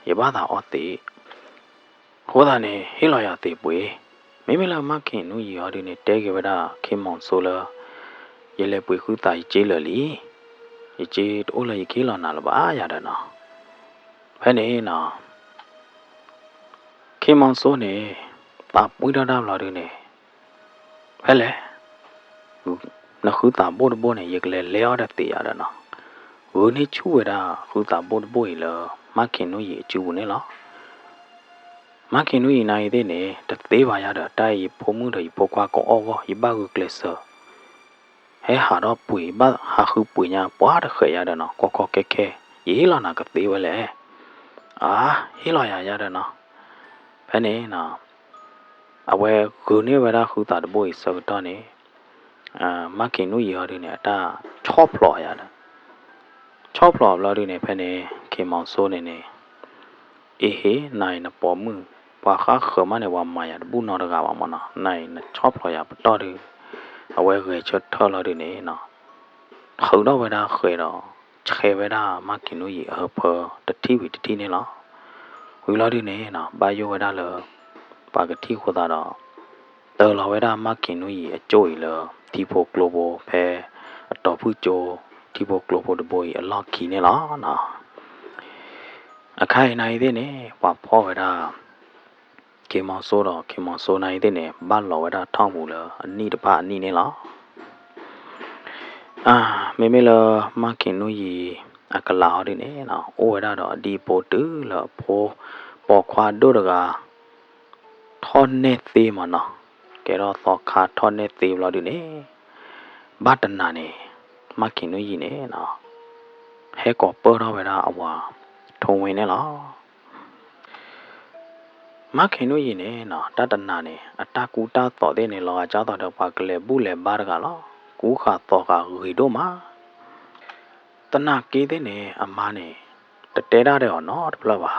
Speaker 1: ရပါတာအော်တေဟိုတာနေဟီလော်ရတေပွေမိမလာမခင်နိုးရီအော်ဒူနေတဲကေဝဒါခေမောင်ဆိုးလရလေပွေခူတာကြီးကျေးလလီဒီကျေးတိုးလေခေလော်နာလပါရတယ်နော်ဖဲနေနော်ခေမောင်ဆိုးနေတာပွေးတာလာတယ်နေဖဲလေနခုတာဘိုးဘိုးနေရကလေးလဲရတဲ့တေရတာနော်ဝနေချူဝတာခုတာဘိုးဘိုးရလမခင်တို့ရေကျူနေလားမခင်တို့ရေနိုင်တဲ့နေတသေးပါရတဲ့တိုက်ရဖုံမှုတွေပေါ်ကွာကောအောရပါကကလစဟဲဟာတော့ပွေပါဟာခုပွေညာပွားတဲ့ခရတဲ့နော်ကောကောကဲကဲရေးလာနာကသေးဝဲလေအာဟီလာရတဲ့နော်ဖဲနေနော်အဝဲဂုနေဝရခုတာတဘိုးစကတော့နေမခင်တို့ရရတယ်နေတာချော့ဖလော်ရတယ်ချော့ဖလော်လာတယ်နေဖဲနေခေမောင်ဆိုးနေနေအေဟေနိုင်နပေါ်မှုဘာခါခမနေဝမာရဘူးနော်တကပါမနော်နိုင်နချော့ဖလော်ရပတော်တယ်အဝဲခေချတ်ထော်လာတယ်နေနော်ခုတော့ဝဒါခေတော့ချေဝဒါမခင်တို့ရအဖတတိဝီတတိနေလားဝီလာတယ်နေနော်ဘာယောဝဒါလဘာကတိခေါ်တာတော့တော်လာဝဒါမခင်တို့ရအကျိုးရလဒီဖိုဂလိုဘယ်ဖဲအတော်ဖူချိုဒီဖိုဂလိုဘတဘိုးအလောက်ခီနေလားနော်အခိုင်နိုင်တဲ့နေဘာဖောဝဒါကေမောင်ဆိုးတော့ကေမောင်ဆိုးနိုင်တဲ့နေဘာလောဝဒါထောင်းမူလအနိတပါအနိနေလားမေမေလမခင်တို့ရအကလာတဲ့နေနော်အိုဝဒါတော့အဒီပိုတူလဖိုးပေါ်ခွာတို့တကထောနေသေးမနော်ကဲတော့သောခါထောနေသေးလို့ဒီနေဘာတနာနေမခင်တို့ကြီးနေနော်ဟဲကောပေါ်တော့ဝဲတာအဝါထုံဝင်နေလားမခင်တို့ကြီးနေနော်တတနာနေအတကူတာတော်တဲ့နေလောအကြတော့ပါကလေးဘူးလေဘာကလားကူခါတော့ကရီတို့မှာတနာကေးတဲ့နေအမားနေတတဲတာတဲ့နော်တပလပါ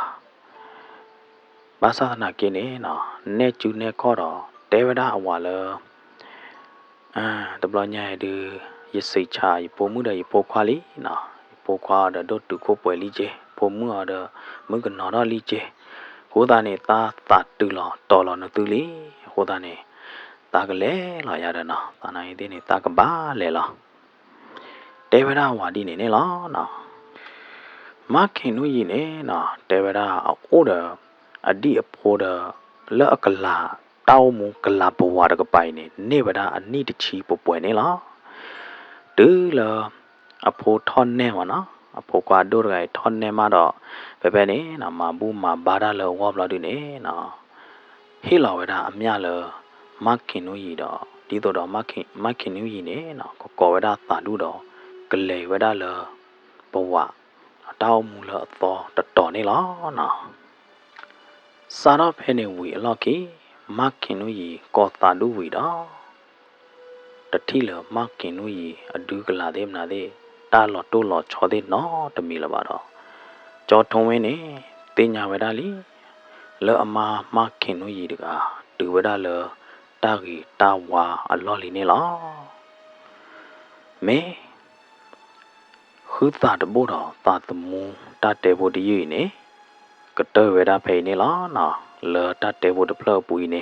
Speaker 1: ဘာသာနာကေးနေနော်နေကျူနေခေါ်တော့တဲဝဒအဝါလတပလညာရည်ရစိတ်ချပိုမှုတဲ့ပိုခွာလီနော်ပိုခွာတဲ့တို့တူကိုပွဲလီကျပိုမှုရတဲ့မကနော်တော့လီကျဟိုတာနေတာတူလောတော်လောနတူလီဟိုတာနေတာကလေးလာရတဲ့နော်တာနိုင်တဲ့နေတာကပါလေလားတေဝဒဝါဒီနေလားနော်မခင်တို့ကြီးနေနော်တေဝဒအိုးတဲ့အဒီအဖို့တဲ့လောက်ကလာတောင်းမူကလာဘဝတကပိုင်နေဝဒအနိတချီပပွဲနေလားတူလာအဖို့ထွန်နေမနော်အဖို့ကွာတို့ရိုင်ထွန်နေမှာတော့ပဲနေနော်မဘူးမဘာဒါလောဝဘလာဒီနေနော်ဟေလာဝဒအမြလမခင်တို့ကြီးတော့ဒီတော့မခင်တို့ကြီးနေနော်ကောဝဒသာလူတော့ကလေဝဒလဘဝတောင်းမူလအတော်တော်နေလားနော်စာတော့ဖဲနေဝီအလော့ကီမခင်တို့ကြီးကောတာလူဝီတော့တတိလမခင်တို့ကြီးအဒူကလာသေးမလားသေးတာလော်တိုးလော်ချော်သေးနော်တမီလပါတော့ကြောထုံးဝင်းနေတင်ညာဝဒလီလောအမာမခင်တို့ကြီးတကတူဝဒလတာဂီတာဝါအလော်လီနေလားမေခူတာတဘိုးတော်တာတမူတတဲဘိုဒီရီနေကတဲဝဒဖေနေလားနော်လောတတဲဘိုတဖလပူနေ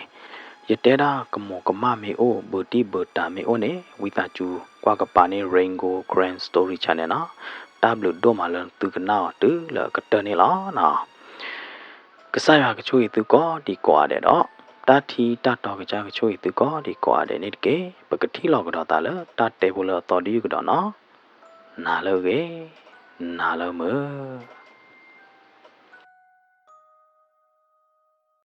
Speaker 1: ရတဲတာကမောကမမေအိုဘူတီဘူတာမေအိုနေဝီတာချူကွာကပါနေ Rainbow Grand Story Channel နော်တဘလဒိုမလန်သူကနာတူလကတဲနေလားနော်ကစားရကချိုးသူကောဒီကွာတဲ့တော့တာထီတတော်ကကြကချိုးသူကောဒီကွာတဲ့နေတကေပကတိလောက်ကတော့တာလတတဲဘိုလတော်ဒီကတော့နော်နာလို့ကေနာလို့မ